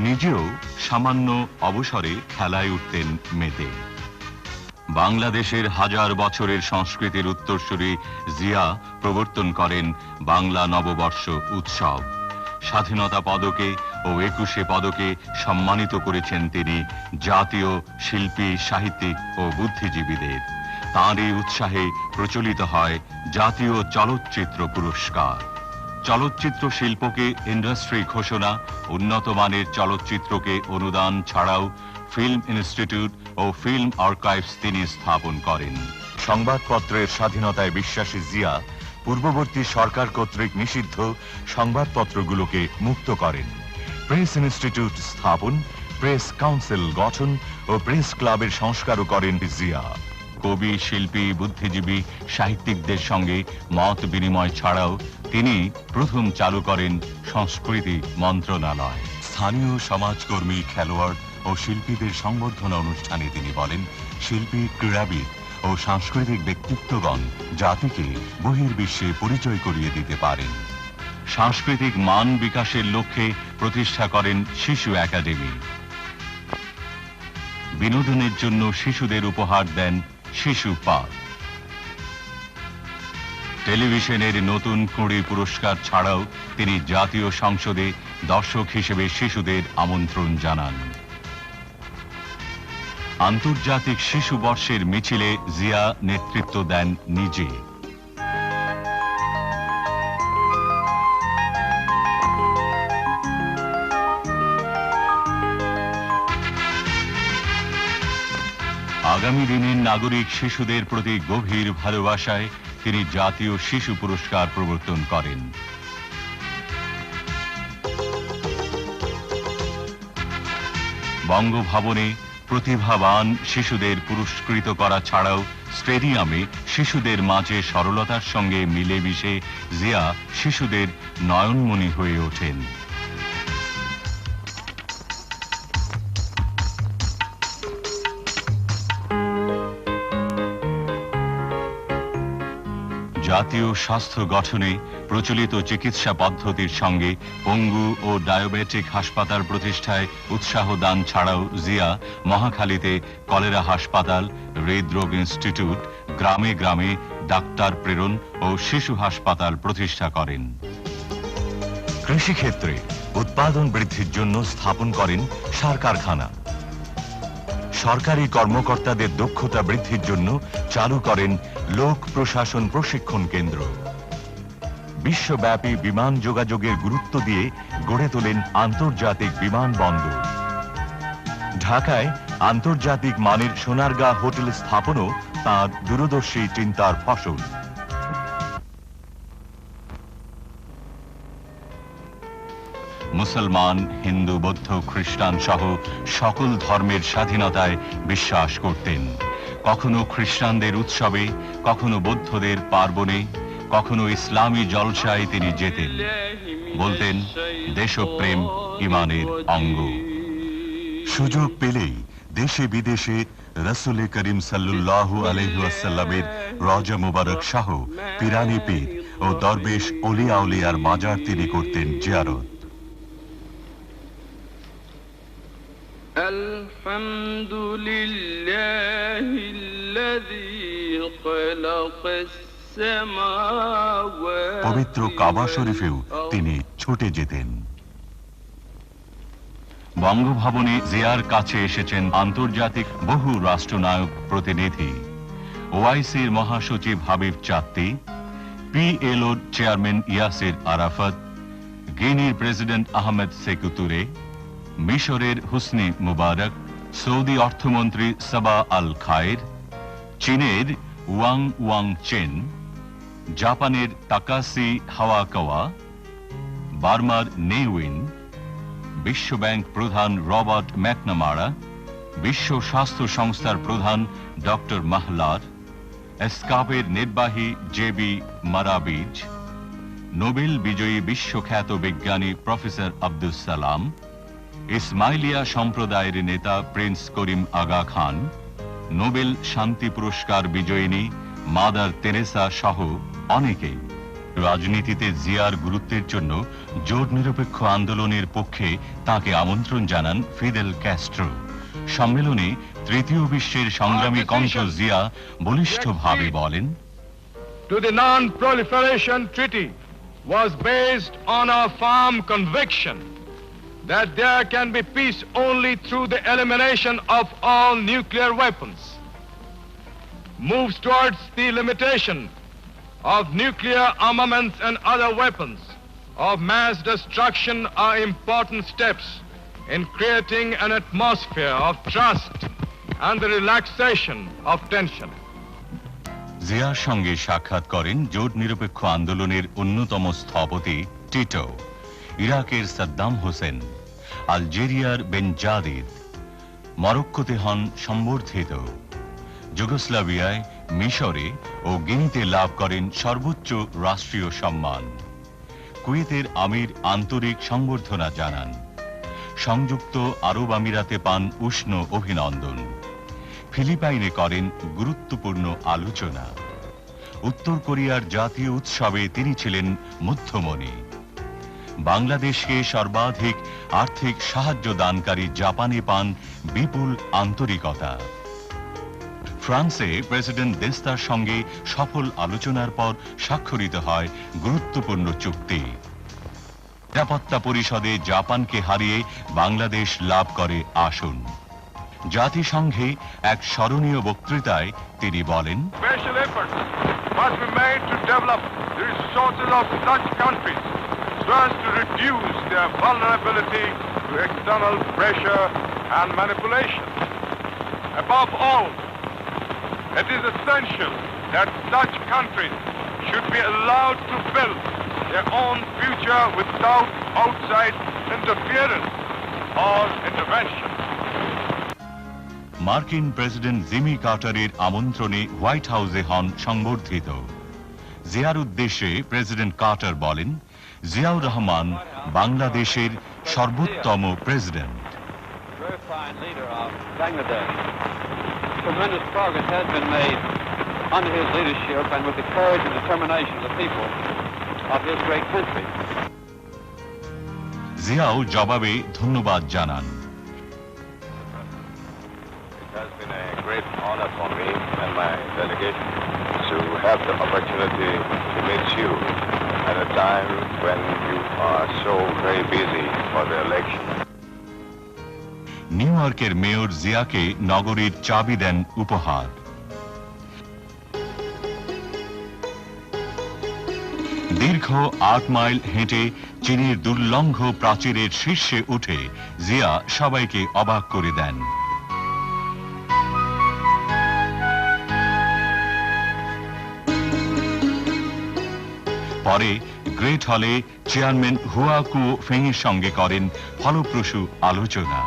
নিজেও সামান্য অবসরে খেলায় উঠতেন মেতে। বাংলাদেশের হাজার বছরের সংস্কৃতির উত্তরসূরি জিয়া প্রবর্তন করেন বাংলা নববর্ষ উৎসব। স্বাধীনতা পদকে ও ২১শে পদকে সম্মানিত করেছেন তিনি জাতীয় শিল্পী, সাহিত্যিক ও বুদ্ধিজীবীদের। তাঁরই উৎসাহে প্রচলিত হয় জাতীয় চলচ্চিত্র পুরস্কার। চলচ্চিত্র শিল্পকে ইন্ডাস্ট্রি ঘোষণা, উন্নত মানের চলচ্চিত্রকে অনুদান ছাড়াও ফিল্ম ইনস্টিটিউট ও ফিল্ম আর্কাইভস তিনি স্থাপন করেন। সংবাদপত্রের স্বাধীনতায় বিশ্বাসী জিয়া পূর্ববর্তী সরকার কর্তৃক নিষিদ্ধ সংবাদপত্রগুলোকে মুক্ত করেন। প্রেস ইনস্টিটিউট স্থাপন, প্রেস কাউন্সিল গঠন ও প্রেস ক্লাবের সংস্কারও করেন জিয়া। কবি, শিল্পী, বুদ্ধিজীবী, সাহিত্যিকদের সঙ্গে মত বিনিময় ছাড়াও তিনি প্রথম চালু করেন সংস্কৃতি মন্ত্রণালয়। স্থানীয় সমাজকর্মী, খেলোয়াড় ও শিল্পীদের সংবর্ধনা অনুষ্ঠানে তিনি বলেন, শিল্পী, ক্রীড়াবিদ ও সাংস্কৃতিক ব্যক্তিত্বগণ জাতিকে বহির্বিশ্বে পরিচয় করিয়ে দিতে পারেন। সাংস্কৃতিক মান বিকাশের লক্ষ্যে প্রতিষ্ঠা করেন শিশু একাডেমি। বিনোদনের জন্য শিশুদের উপহার দেন শিশু পার্ক। টেলিভিশনের নতুন কুঁড়ি পুরস্কার ছাড়াও তিনি জাতীয় সংসদে দর্শক হিসেবে শিশুদের আমন্ত্রণ জানান। আন্তর্জাতিক শিশু বর্ষের মিছিলে জিয়া নেতৃত্ব দেন নিজে। আগামী দিনের নাগরিক শিশুদের প্রতি গভীর ভালোবাসায় তিনি জাতীয় শিশু পুরস্কার প্রবর্তন করেন। বঙ্গভবনে প্রতিভাবান শিশুদের পুরস্কৃত করা ছাড়াও স্টেডিয়ামে শিশুদের মাঝে সরলতার সঙ্গে মিলেমিশে জিয়া শিশুদের নয়নমণি হয়ে ওঠেন। জাতীয় স্বাস্থ্য গঠনে প্রচলিত চিকিৎসা পদ্ধতির সঙ্গে পঙ্গু ও ডায়াবেটিক হাসপাতাল প্রতিষ্ঠায় উৎসাহ দান ছাড়াও জিয়া মহাখালীতে কলেরা হাসপাতাল, হৃদরোগ ইনস্টিটিউট, গ্রামে গ্রামে ডাক্তার প্রেরণ ও শিশু হাসপাতাল প্রতিষ্ঠা করেন। কৃষিক্ষেত্রে উৎপাদন বৃদ্ধির জন্য স্থাপন করেন সার কারখানা। সরকারি কর্মকর্তাদের দক্ষতা বৃদ্ধির জন্য চালু করেন লোক প্রশাসন প্রশিক্ষণ কেন্দ্র। বিশ্বব্যাপী বিমান যোগাযোগের গুরুত্ব দিয়ে গড়ে তোলেন আন্তর্জাতিক বিমানবন্দর। ঢাকায় আন্তর্জাতিক মানের সোনারগাঁ হোটেল স্থাপনও তাঁর দূরদর্শী চিন্তার ফসল। মুসলমান, হিন্দু, বৌদ্ধ, খ্রিস্টান সহ সকল ধর্মের স্বাধীনতায় বিশ্বাস করতেন। কখনো খ্রিস্টানদের উৎসবে, কখনো বৌদ্ধদের পার্বণে, কখনো ইসলামী জলসায় তিনি যেতেন। বলতেন, দেশপ্রেম ইমানের অঙ্গ। সুযোগ পেলেই দেশে বিদেশে রাসূল করিম সাল্লাল্লাহু আলাইহি ওয়াসাল্লামের রওজা মুবারক সহ পিরানি পীর ও দরবেশ ওলিয়া আউলিয়ার মাজার তিনি করতেন জিয়ারত। পবিত্র কাবা শরীফেও তিনি ছুটে যেতেন। বঙ্গভবনে জিয়ার কাছে এসেছেন আন্তর্জাতিক বহু রাষ্ট্রনায়ক প্রতিনিধি। ওআইসির মহাসচিব হাবিব চাত্তি, পিএলওর চেয়ারম্যান ইয়াসির আরাফাত, গিনির প্রেসিডেন্ট আহমেদ সেকু তুরে, মিশরের হুসনি মুবারক, সৌদি অর্থমন্ত্রী সাবা আল খায়ের, চীনের ওয়াং ওয়াং চেন, জাপানের তাকাসি হাওয়াকাওয়া, বার্মার নেউইন, বিশ্বব্যাংক প্রধান রবার্ট ম্যাকনামারা, বিশ্ব স্বাস্থ্য সংস্থার প্রধান ডক্টর মাহলার, এসকাপের নির্বাহী জেবি মারাবিজ, নোবেল বিজয়ী বিশ্বখ্যাত বিজ্ঞানী প্রফেসর আব্দুস সালাম, ইসমাইলিয়া সম্প্রদায়ের নেতা প্রিন্স করিম আগা খান, নোবেল শান্তি পুরস্কার বিজয়িনী মাদার তেরেসা সহ অনেকেই। রাজনীতিতে জিয়ার গুরুত্বের জন্য জোট নিরপেক্ষ আন্দোলনের পক্ষে তাকে আমন্ত্রণ জানান ফিদেল ক্যাস্ট্রো। সম্মেলনে তৃতীয় বিশ্বের সংগ্রামী কণ্ঠ জিয়া বলিষ্ঠভাবে বলেন, To the Non-Proliferation Treaty was based on a firm conviction that there can be peace only through the elimination of all nuclear weapons. Moves towards the limitation of nuclear armaments and other weapons of mass destruction are important steps in creating an atmosphere of trust and the relaxation of tension. জিয়ার সঙ্গে সাক্ষাৎ করেন জোট নিরপেক্ষ আন্দোলনের অন্যতম স্থপতি Tito, ইরাকের সাদ্দাম হোসেন, আলজেরিয়ার বেনজাদিদ, মরক্কোতে হন সম্বর্ধিত, যুগোস্লাভিয়ায়, মিশরে ও গিনিতে লাভ করেন সর্বোচ্চ রাষ্ট্রীয় সম্মান। কুয়েতের আমির আন্তরিক সংবর্ধনা জানান। সংযুক্ত আরব আমিরাতে পান উষ্ণ অভিনন্দন। ফিলিপাইনে করেন গুরুত্বপূর্ণ আলোচনা। উত্তর কোরিয়ার জাতীয় উৎসবে তিনি ছিলেন মধ্যমণি। বাংলাদেশকে সর্বাধিক আর্থিক সাহায্য দানকারী জাপানে পান বিপুল আন্তরিকতা। ফ্রান্সে প্রেসিডেন্ট দেস্তার সঙ্গে সফল আলোচনার পর স্বাক্ষরিত হয় গুরুত্বপূর্ণ চুক্তি। নিরাপত্তা পরিষদে জাপানকে হারিয়ে বাংলাদেশ লাভ করে আসন। জাতিসংঘে এক স্মরণীয় বক্তৃতায় তিনি বলেন, Special efforts must be made to develop the resources of such countries so as to reduce their vulnerability to external pressure and manipulation. Above all, it is essential that such countries should be allowed to build their own future without outside interference or intervention. মার্কিন president Jimmy কার্টারের আমন্ত্রণে white হাউসে হন সংবর্ধিত। জিয়ার উদ্দেশ্যে president Carter বলেন, জিয়াউর রহমান বাংলাদেশের সর্বোত্তম president. Very fine leader of Bangladesh. Tremendous progress has been made under his leadership and with the courage and determination of the people of this great country. Xiao জবাবে ধন্যবাদ জানান। It has been a great honor for me and my delegation to have the opportunity to meet you at a time when you are so very busy for the election. New ইয়র্কের mayor জিয়াকে নগরীর চাবি দেন উপহার। দীর্ঘ ৮ mile হেঁটে চীনের দুর্লঙ্ঘ প্রাচীরের শীর্ষে উঠে জিয়া সবাইকে অবাক করে দেন। পরে গ্রেট হলে চেয়ারম্যান হুয়া কুও ফেংয়ের সঙ্গে করেন ফলপ্রসূ আলোচনা।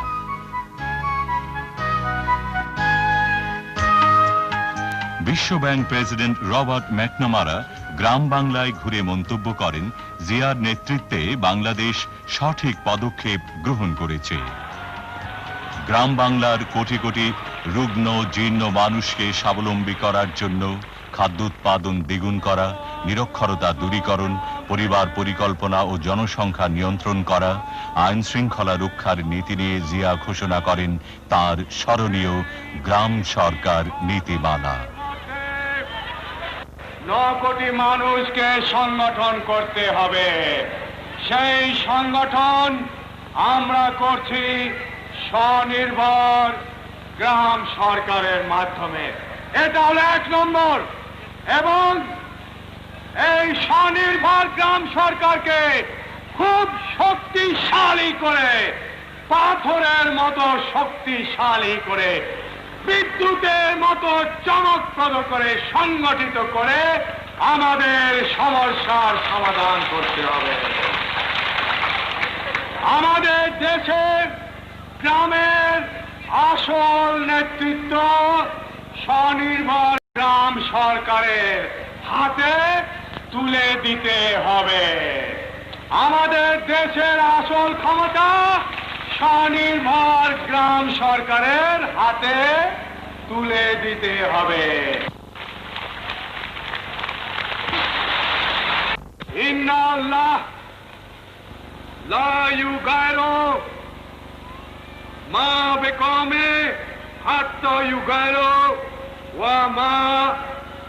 বিশ্বব্যাংক প্রেসিডেন্ট রবার্ট ম্যাকনামারা গ্রাম বাংলায় ঘুরে মন্তব্য করেন, জিয়ার নেতৃত্বে বাংলাদেশ সঠিক পদক্ষেপ গ্রহণ করেছে। গ্রাম বাংলার কোটি কোটি রুগ্ন জীর্ণ মানুষকে স্বাবলম্বী করার জন্য খাদ্য উৎপাদন দ্বিগুণ করা, নিরক্ষরতা দূরীকরণ, পরিবার পরিকল্পনা ও জনসংখ্যা নিয়ন্ত্রণ করা, আইন শৃঙ্খলা রক্ষার নীতি নিয়ে জিয়া ঘোষণা করেন তার স্মরণীয় গ্রাম সরকার নীতিমালা। 9 কোটি মানুষকে সংগঠন করতে হবে। সেই সংগঠন আমরা করছি স্বনির্ভর গ্রাম সরকারের মাধ্যমে। এটা হলো 1 নম্বর। এবং এই স্বনির্ভর গ্রাম সরকারকে খুব শক্তিশালী করে, পাথরের মতো শক্তিশালী করে বিদ্যুতের মতো চমকপ্রদ করে সংগঠিত করে আমাদের সমস্যার সমাধান করতে হবে। আমাদের দেশের গ্রামের আসল নেতৃত্ব স্বনির্ভর গ্রাম সরকারের হাতে তুলে দিতে হবে। আমাদের দেশের আসল ক্ষমতা স্বনির্ভর গ্রাম সরকারের হাতে তুলে দিতে হবে। ইন্নাল্লাহ লা ইউগাইরু মা বিকওমে হাত্তা ইউগাইরু ওয়া মা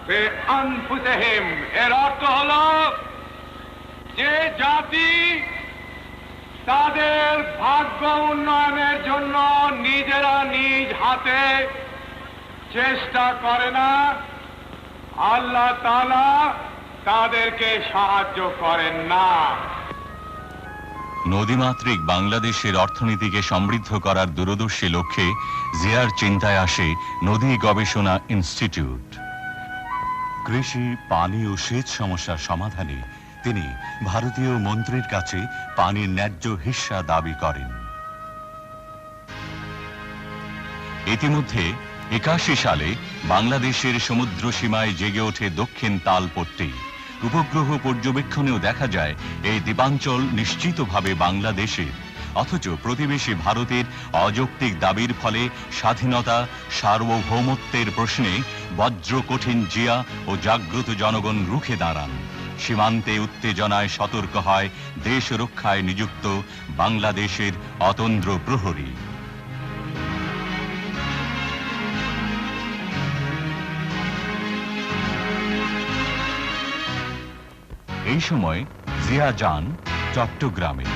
বিআনফুসিহিম। এর অর্থ হলো যে জাতি তাদের ভাগ্য উন্নয়নের জন্য নিজেরা নিজ হাতে চেষ্টা করে না, আল্লাহ তাআলা তাদেরকে সাহায্য করেন না। নদীমাতৃক বাংলাদেশের অর্থনীতিকে সমৃদ্ধ করার দূরদর্শী লক্ষ্যে জিয়ার চিন্তায় আসে নদী গবেষণা ইনস্টিটিউট। কৃষি, পানি ও সেচ সমস্যার সমাধানে তিনি ভারতীয় মন্ত্রীর কাছে পানির ন্যায্য হিস্সা দাবি করেন। ইতিমধ্যে 81 সালে বাংলাদেশের সমুদ্র সীমায় জেগে ওঠে দক্ষিণ তালপট্টি। উপগ্রহ পর্যবেক্ষণেও দেখা যায় এই দ্বীপাঞ্চল নিশ্চিতভাবে বাংলাদেশের, অথচ প্রতিবেশী ভারতের অযৌক্তিক দাবির ফলে স্বাধীনতা, সার্বভৌমত্বের প্রশ্নে বজ্র কঠিন জিয়া ও জাগ্রত জনগণ রুখে দাঁড়ান। সীমান্তে উত্তেজনায় সতর্ক হয় দেশ রক্ষায় নিযুক্ত বাংলাদেশের অতন্দ্র প্রহরী। এই সময় জিয়া যান চট্টগ্রামে।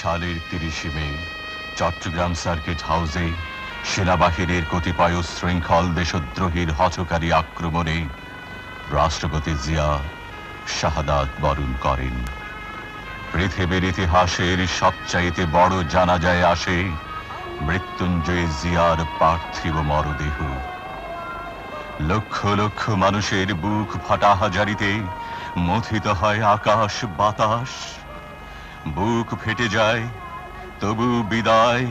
সালের 30 মে চট্টগ্রাম সার্কিট হাউসে সেনাবাহিনীর কতিপয় শৃঙ্খল দেশদ্রোহীর হঠকারী আক্রমণে রাষ্ট্রপতি জিয়া শাহাদাত বরণ করেন। পৃথিবীর ইতিহাসের সবচাইতে বড় জানাজায় আসে মৃত্যুঞ্জয় জিয়ার পার্থিব মরদেহ। লক্ষ লক্ষ মানুষের বুক ফাটা হাজারিতে মথিত হয় আকাশ বাতাস। বুক ফেটে যায় তবু বিদায়,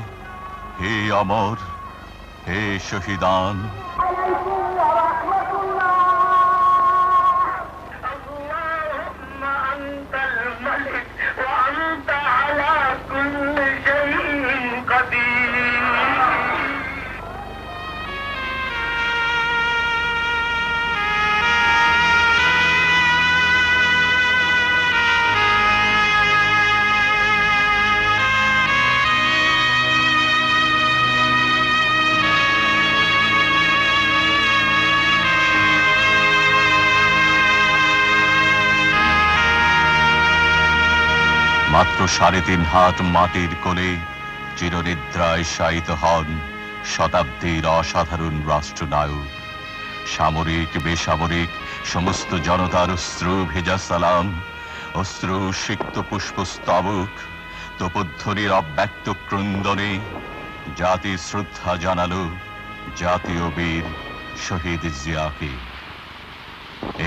হে অমর, হে শহীদান। মাত্র 3.5 হাত মাটির কোলে চিরনিদ্রায় শায়িত হন শতাব্দীর অসাধারণ রাষ্ট্রনায়ক। সামরিক বেসামরিক সমস্ত জনতার অশ্রু ভেজা সালাম, অশ্রু সিক্ত পুষ্পস্তবক, তোপধ্বনির অব্যক্ত ক্রন্দনে জাতি শ্রদ্ধা জানালো জাতীয় বীর শহীদ জিয়াকে।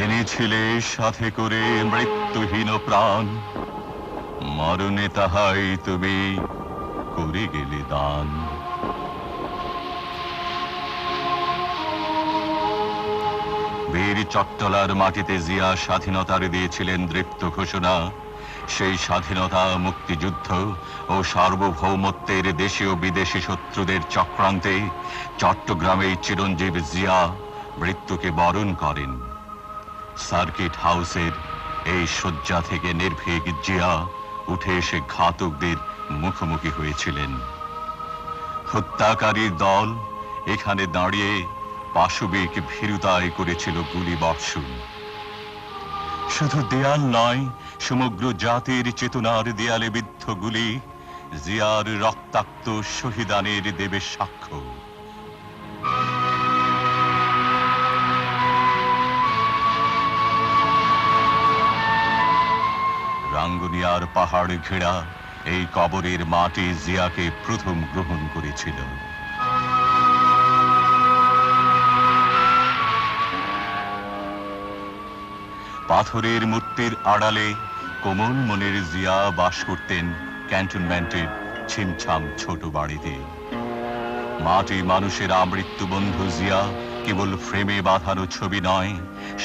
এনেছিলে সাথে করে মৃত্যুহীন প্রাণ, মরণে তাহাই তুমি করে গেলে দান। বীর চট্টলার মাটিতে জিয়া স্বাধীনতার দিয়েছিলেন দৃপ্ত ঘোষণা। সেই স্বাধীনতা, মুক্তিযুদ্ধ ও সার্বভৌমত্বের দেশীয় বিদেশি শত্রুদের চক্রান্তে চট্টগ্রামে চিরঞ্জীব জিয়া মৃত্যুকে বরণ করেন। সার্কিট হাউসের এই শয্যা থেকে নির্ভীক জিয়া উঠে এসে ঘাতকদের মুখোমুখি হয়েছিলেন। হত্যাকারীর দল এখানে দাঁড়িয়ে পাশবিক ভীরুতায় করেছিল গুলি বর্ষণ। শুধু দেয়াল নয়, সমগ্র জাতির চেতনার দেয়ালে বিদ্ধ গুলি জিয়ার রক্তাক্ত শহীদানের দেবে সাক্ষ্য। রাঙ্গুনিয়ার পাহাড় ঘেরা এই কবরের মাটি জিয়াকে প্রথম গ্রহণ করেছিল। পাথরের মূর্তির আড়ালে কোমল মনের জিয়া বাস করতেন ক্যান্টনমেন্টের ছিমছাম ছোট বাড়িতে। মাটি মানুষের আমৃত্যু বন্ধু জিয়া কেবল ফ্রেমে বাঁধানো ছবি নয়,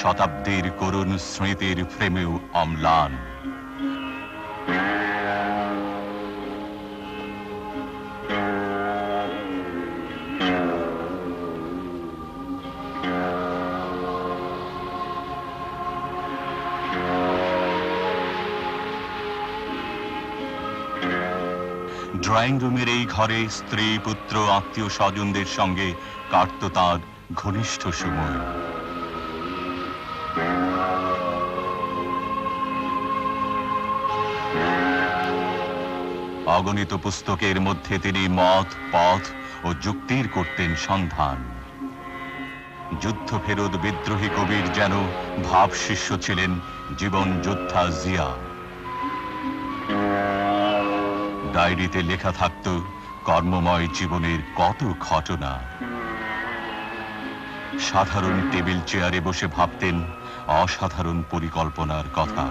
শতাব্দীর করুণ স্মৃতির ফ্রেমেও অম্লান। ড্রয়িং রুমের এই ঘরে স্ত্রী, পুত্র, আত্মীয় স্বজনদের সঙ্গে কাটত তাঁর ঘনিষ্ঠ সময়। অগণিত পুস্তকের মধ্যে তিনি মত, পথ ও যুক্তির করতেন সন্ধান। যুদ্ধ ফেরত বিদ্রোহী কবির যেন ভাব শিষ্য ছিলেন জীবন যোদ্ধা জিয়া। ডায়েরিতে লেখা থাকত কর্মময় জীবনের কত ঘটনা। সাধারণ টেবিল চেয়ারে বসে ভাবতেন অসাধারণ পরিকল্পনার কথা।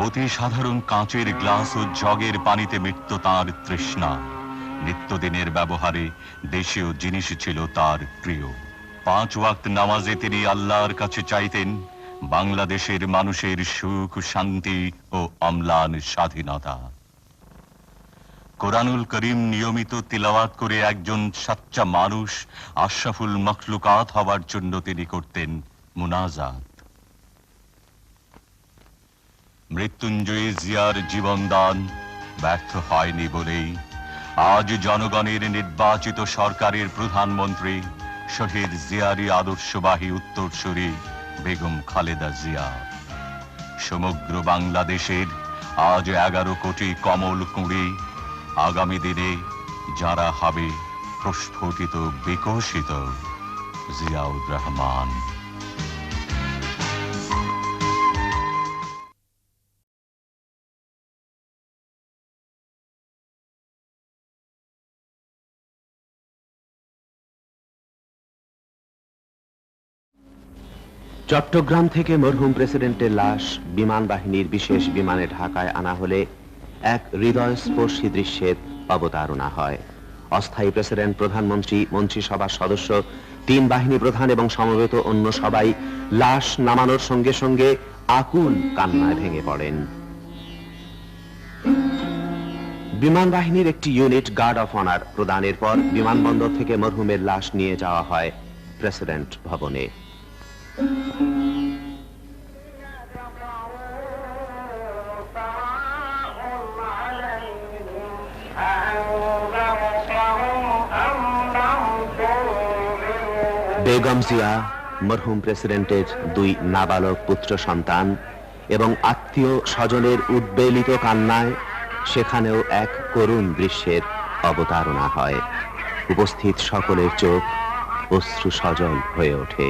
অতি সাধারণ কাঁচের গ্লাস ও জগের পানিতে মিটত তাঁর তৃষ্ণা। নিত্যদিনের ব্যবহারে দেশীয় জিনিস ছিল তার প্রিয়। 5 ওয়াক্ত নামাজে তিনি আল্লাহর কাছে চাইতেন বাংলাদেশের মানুষের সুখ, শান্তি ও অম্লান স্বাধীনতা। কোরআনুল করিম নিয়মিত তিলাওয়াত করে একজন সাচ্চা মানুষ, আশরাফুল মখলুকাত হওয়ার জন্য তিনি করতেন মুনাজাত। মৃত্যুঞ্জয়ী জিয়ার জীবনদান ব্যর্থ হয়নি বলেই আজ জনগণের নির্বাচিত সরকারের প্রধানমন্ত্রী শহীদ জিয়ারই আদর্শবাহী উত্তরসূরি বেগম খালেদা জিয়া। সমগ্র বাংলাদেশের আজ 11 কোটি কমল কুঁড়ি, আগামী দিনে যারা হবে প্রস্ফুটিত, বিকশিত জিয়াউর রহমান। চট্টগ্রাম থেকে মরহুম প্রেসিডেন্টের লাশ বিমান বাহিনীর বিশেষ বিমানে ঢাকায় আনা হলে এক হৃদয়স্পর্শী দৃশ্যের অবতারণা হয়। অস্থায়ী প্রেসিডেন্ট, প্রধানমন্ত্রী, মন্ত্রিসভার সদস্য, 3 বাহিনী প্রধান এবং সমবেত অন্য সবাই লাশ নামানোর সঙ্গে সঙ্গে আকুল কান্নায় ভেঙে পড়েন। বিমান বাহিনীর একটি ইউনিট গার্ড অফ অনার প্রদানের পর বিমানবন্দর থেকে মরহুমের লাশ নিয়ে যাওয়া হয় প্রেসিডেন্ট ভবনে। বেগম জিয়া মরহুম প্রেসিডেন্টের 2 নাবালক পুত্র সন্তান এবং আত্মীয় স্বজনের উদ্বেলিত কান্নায় সেখানেও এক করুণ দৃশ্যের অবতারণা হয়। উপস্থিত সকলের চোখ অশ্রু সজল হয়ে ওঠে।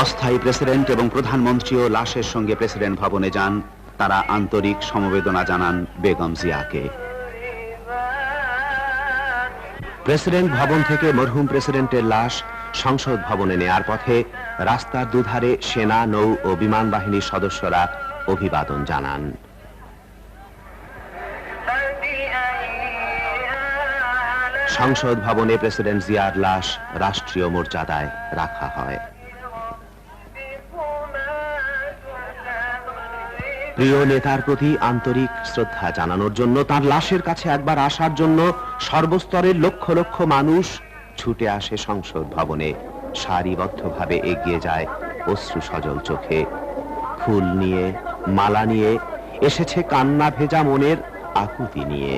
অস্থায়ী প্রেসিডেন্ট এবং প্রধানমন্ত্রীও লাশের সঙ্গে প্রেসিডেন্ট ভবনে যান। তারা আন্তরিক সমবেদনা জানান বেগম জিয়াকে। প্রেসিডেন্ট ভবন থেকে মরহুম প্রেসিডেন্টের লাশ সংসদ ভবনে নেয়ার পথে রাস্তার দুধারে সেনা, নৌ ও বিমান বাহিনীর সদস্যরা অভিবাদন জানান। সংসদ ভবনে প্রেসিডেন্ট জিয়ার লাশ রাষ্ট্রীয় মর্যাদায় রাখা হয়। প্রিয় নেতার প্রতি আন্তরিক শ্রদ্ধা জানানোর জন্য, তার লাশের কাছে একবার আসার জন্য সর্বস্তরের লক্ষ লক্ষ মানুষ ছুটে আসে সংসদ ভবনে। সারিবদ্ধভাবে এগিয়ে যায় অশ্রু সজল চোখে। ফুল নিয়ে, মালা নিয়ে, এসেছে কান্না ভেজা মনের আকুতি নিয়ে।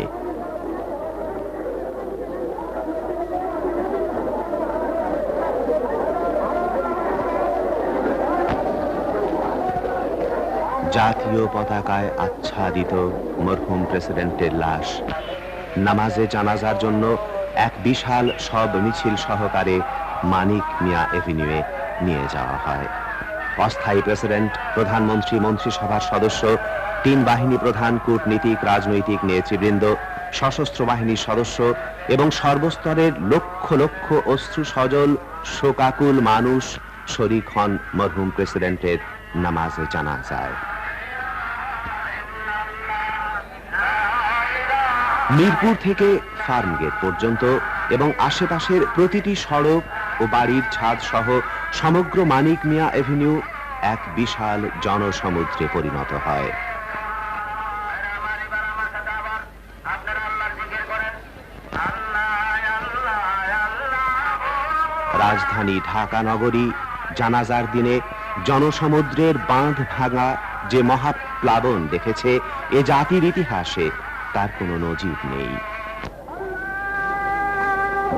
জাতীয় পতাকায় আচ্ছাদিত মরহুম প্রেসিডেন্টের লাশ নামাজে জানাজার জন্য এক বিশাল শব মিছিল সহকারে মানিক মিয়া এভিনিউয়ে নিয়ে যাওয়া হয়। অস্থায়ী প্রেসিডেন্ট, প্রধানমন্ত্রী, মন্ত্রিসভার সদস্য, তিন বাহিনী প্রধান, কূটনীতিক, রাজনৈতিক নেতৃবৃন্দ, সশস্ত্র বাহিনীর সদস্য এবং সর্বস্তরের লক্ষ লক্ষ অশ্রু সজল শোকাকুল মানুষ শরীক হন মরহুম প্রেসিডেন্টের নামাজে জানাজায়। মিরপুর থেকে ফার্মগেট পর্যন্ত এবং আশেপাশের প্রতিটি সড়ক ও বাড়ির ছাদ সহ সমগ্র মানিক মিয়া এভিনিউ এক বিশাল জনসমুদ্রে পরিণত হয়। রাজধানী ঢাকা নগরী জানাজার দিনে জনসমুদ্রের বাঁধ ভাঙা যে মহাপ্লাবন দেখেছে, এ জাতির ইতিহাসে তার কোনো নজির নেই।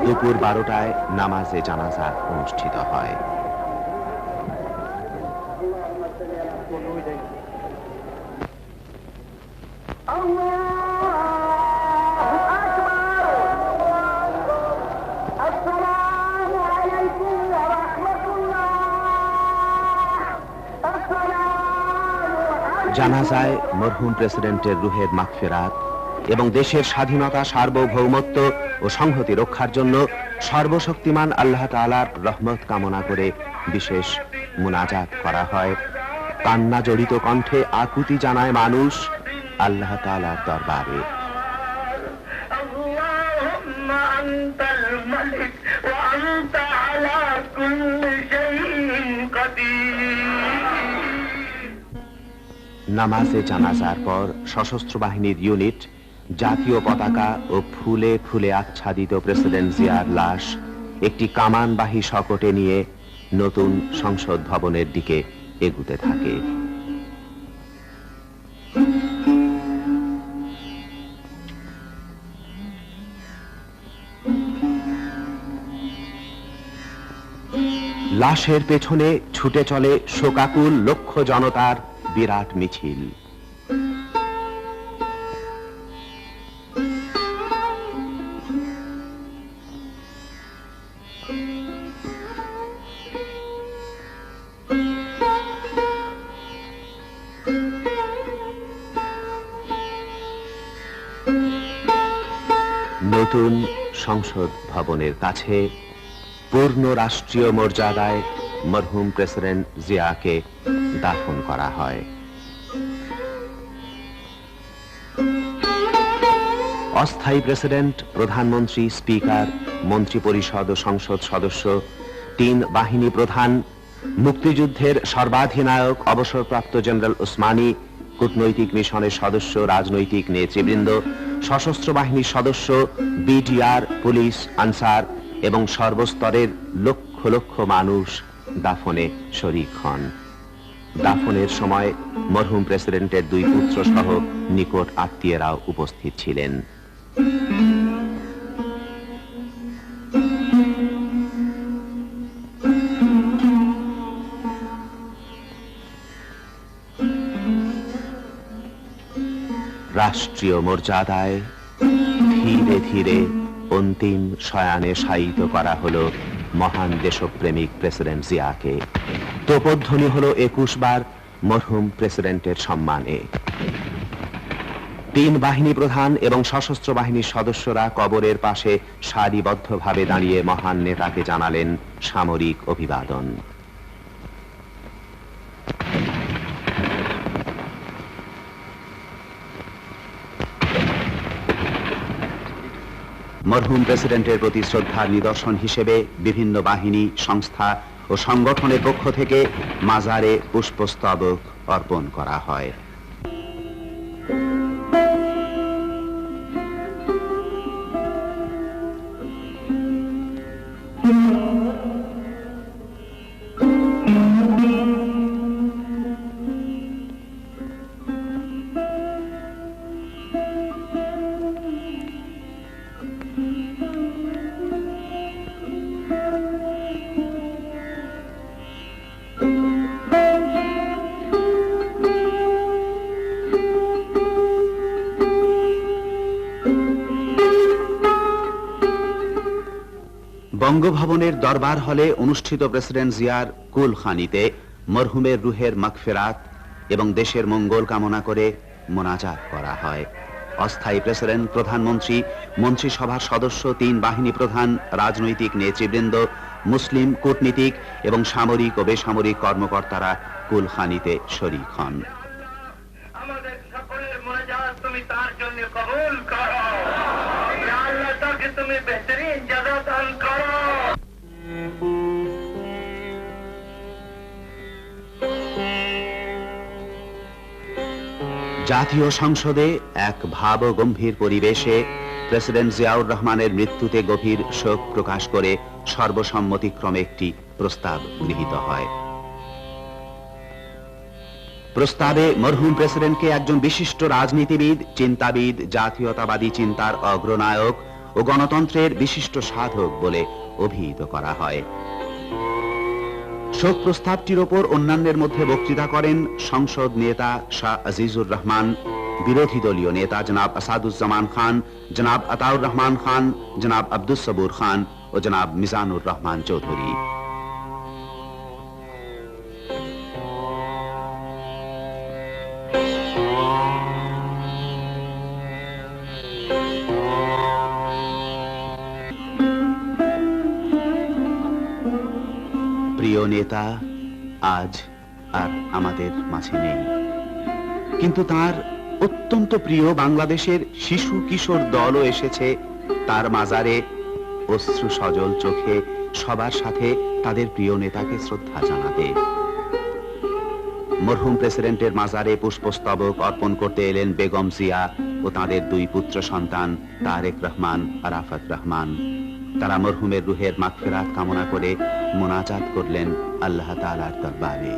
দুপুর 12টায় নামাজে জানাজা অনুষ্ঠিত হয়। জানাজায় মরহুম প্রেসিডেন্টের রুহের মাগফিরাত এবং দেশের স্বাধীনতা, সার্বভৌমত্ব ও সংহতি রক্ষার জন্য সর্বশক্তিমান আল্লাহ তাআলার রহমত কামনা করে বিশেষ মুনাজাত করা হয়। কান্না জড়িত কণ্ঠে আকুতি জানায় মানুষ আল্লাহ তাআলার দরবারে। নামাজে জানাজার পর সশস্ত্র বাহিনীর ইউনিট জাতীয় পতাকা ও ফুলে ফুলে আচ্ছাদিত প্রেসিডেন্ট জিয়ার লাশ একটি কামানবাহী শকটে নিয়ে নতুন সংসদ ভবনের দিকে এগুতে থাকে। লাশের পেছনে ছুটে চলে শোকাকুল লক্ষ জনতার বিরাট মিছিল। নতুন সংসদ ভবনের কাছে পূর্ণ রাষ্ট্রীয় মর্যাদায় মরহুম প্রেসিডেন্ট জিয়াকে দাফন করা হয়। অস্থায়ী প্রেসিডেন্ট, প্রধানমন্ত্রী, স্পিকার, মন্ত্রিপরিষদ ও সংসদ সদস্য, তিন বাহিনী প্রধান, মুক্তিযুদ্ধের সর্বাধিনায়ক অবসরপ্রাপ্ত জেনারেল ওসমানী, কূটনৈতিক মিশনের সদস্য, রাজনৈতিক নেতৃবৃন্দ, সশস্ত্র বাহিনীর সদস্য, বিডিআর, পুলিশ, আনসার এবং সর্বস্তরের লক্ষ লক্ষ মানুষ দাফনে শরীক হন। দাফনের সময় মরহুম প্রেসিডেন্টের দুই পুত্র সহ নিকট আত্মীয়রাও উপস্থিত ছিলেন। রাষ্ট্রীয় মর্যাদায় ধীরে ধীরে অন্তিম শয়ানে শায়িত করা হলো মহান দেশপ্রেমিক প্রেসিডেন্ট জিয়াকে। তোপধ্বনি হলো 21 বার মরহুম প্রেসিডেন্টের সম্মানে। তিন বাহিনী প্রধান এবং সশস্ত্র বাহিনীর সদস্যরা কবরের পাশে সারিবদ্ধভাবে দাঁড়িয়ে মহান নেতাকে জানালেন সামরিক অভিবাদন। মরহুম প্রেসিডেন্টের প্রতি শ্রদ্ধার নিদর্শন হিসেবে বিভিন্ন বাহিনী, সংস্থা ও সংগঠনের পক্ষ থেকে মাজারে পুষ্পস্তবক অর্পণ করা হয়। বঙ্গভবনের দরবার হলে অনুষ্ঠিত প্রেসিডেন্ট জিয়ার কুলখানিতে মরহুমের রুহের মাগফিরাত এবং দেশের মঙ্গল কামনা করে মোনাজাত করা হয়। অস্থায়ী প্রেসিডেন্ট, প্রধানমন্ত্রী, মন্ত্রিসভার সদস্য, 3 বাহিনী প্রধান, রাজনৈতিক নেতৃবৃন্দ, মুসলিম কূটনীতিক এবং সামরিক ও বেসামরিক কর্মকর্তারা কুলখানিতে শরীক হন। আমাদের সকলের মোনাজাত তুমি তার জন্য কবুল করো। ইয়া আল্লাহ, তাকে তুমি বেহতরিন জাযা দান করো। জাতীয় সংসদে এক ভাবগম্ভীর পরিবেশে প্রেসিডেন্ট জিয়াউর রহমানের মৃত্যুতে গভীর শোক প্রকাশ করে সর্বসম্মতিক্রমে একটি প্রস্তাব গৃহীত হয়। প্রস্তাবে মরহুম প্রেসিডেন্টকে একজন বিশিষ্ট রাজনীতিবিদ, চিন্তাবিদ, জাতীয়তাবাদী চিন্তার অগ্রনায়ক ও গণতন্ত্রের বিশিষ্ট সাধক বলে অভিহিত করা হয়। শোক প্রস্তাবটির ওপর অন্যান্যের মধ্যে বক্তৃতা করেন সংসদ নেতা শাহ আজিজুর রহমান, বিরোধী দলীয় নেতা জনাব আসাদুজ্জামান খান, জনাব আতাউর রহমান খান, জনাব আব্দুস সবুর খান ও জনাব মিজানুর রহমান চৌধুরী। প্রিয় নেতা আজ আর আমাদের মাঝে নেই, কিন্তু তার অত্যন্ত প্রিয় বাংলাদেশের শিশু কিশোর দলও এসেছে তার মাজারে অশ্রু সজল চোখে সবার সাথে তাদের প্রিয় নেতাকে শ্রদ্ধা জানাতে। মরহুম প্রেসিডেন্টের মাজারে পুষ্পস্তবক অর্পণ করতে এলেন বেগম জিয়া ও তাদের 2 পুত্র সন্তান তারেক রহমান, আরাফাত রহমান। তারা মরহুমের রুহের মাগফিরাত কামনা করে মোনাজাত করলেন আল্লাহ তাআলার দরবারে।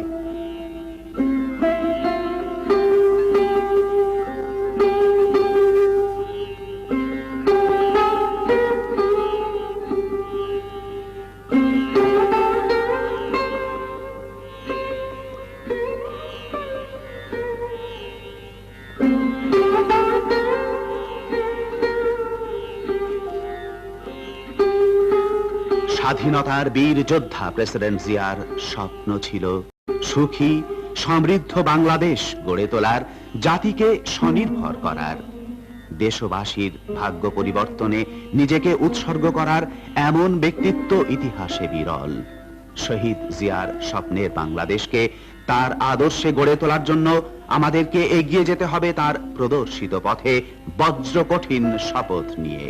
স্বাধীনতার বীর যোদ্ধা প্রেসিডেন্ট জিয়ার স্বপ্ন ছিল সুখী সমৃদ্ধ বাংলাদেশ গড়ে তোলার, জাতিকে স্বনির্ভর করার, দেশবাসীর ভাগ্য পরিবর্তনে নিজেকে উৎসর্গ করার এমন ব্যক্তিত্ব ইতিহাসে বিরল। শহীদ জিয়ার স্বপ্নের বাংলাদেশকে তার আদর্শে গড়ে তোলার জন্য আমাদেরকে এগিয়ে যেতে হবে তার প্রদর্শিত পথে বজ্র কঠিন শপথ নিয়ে।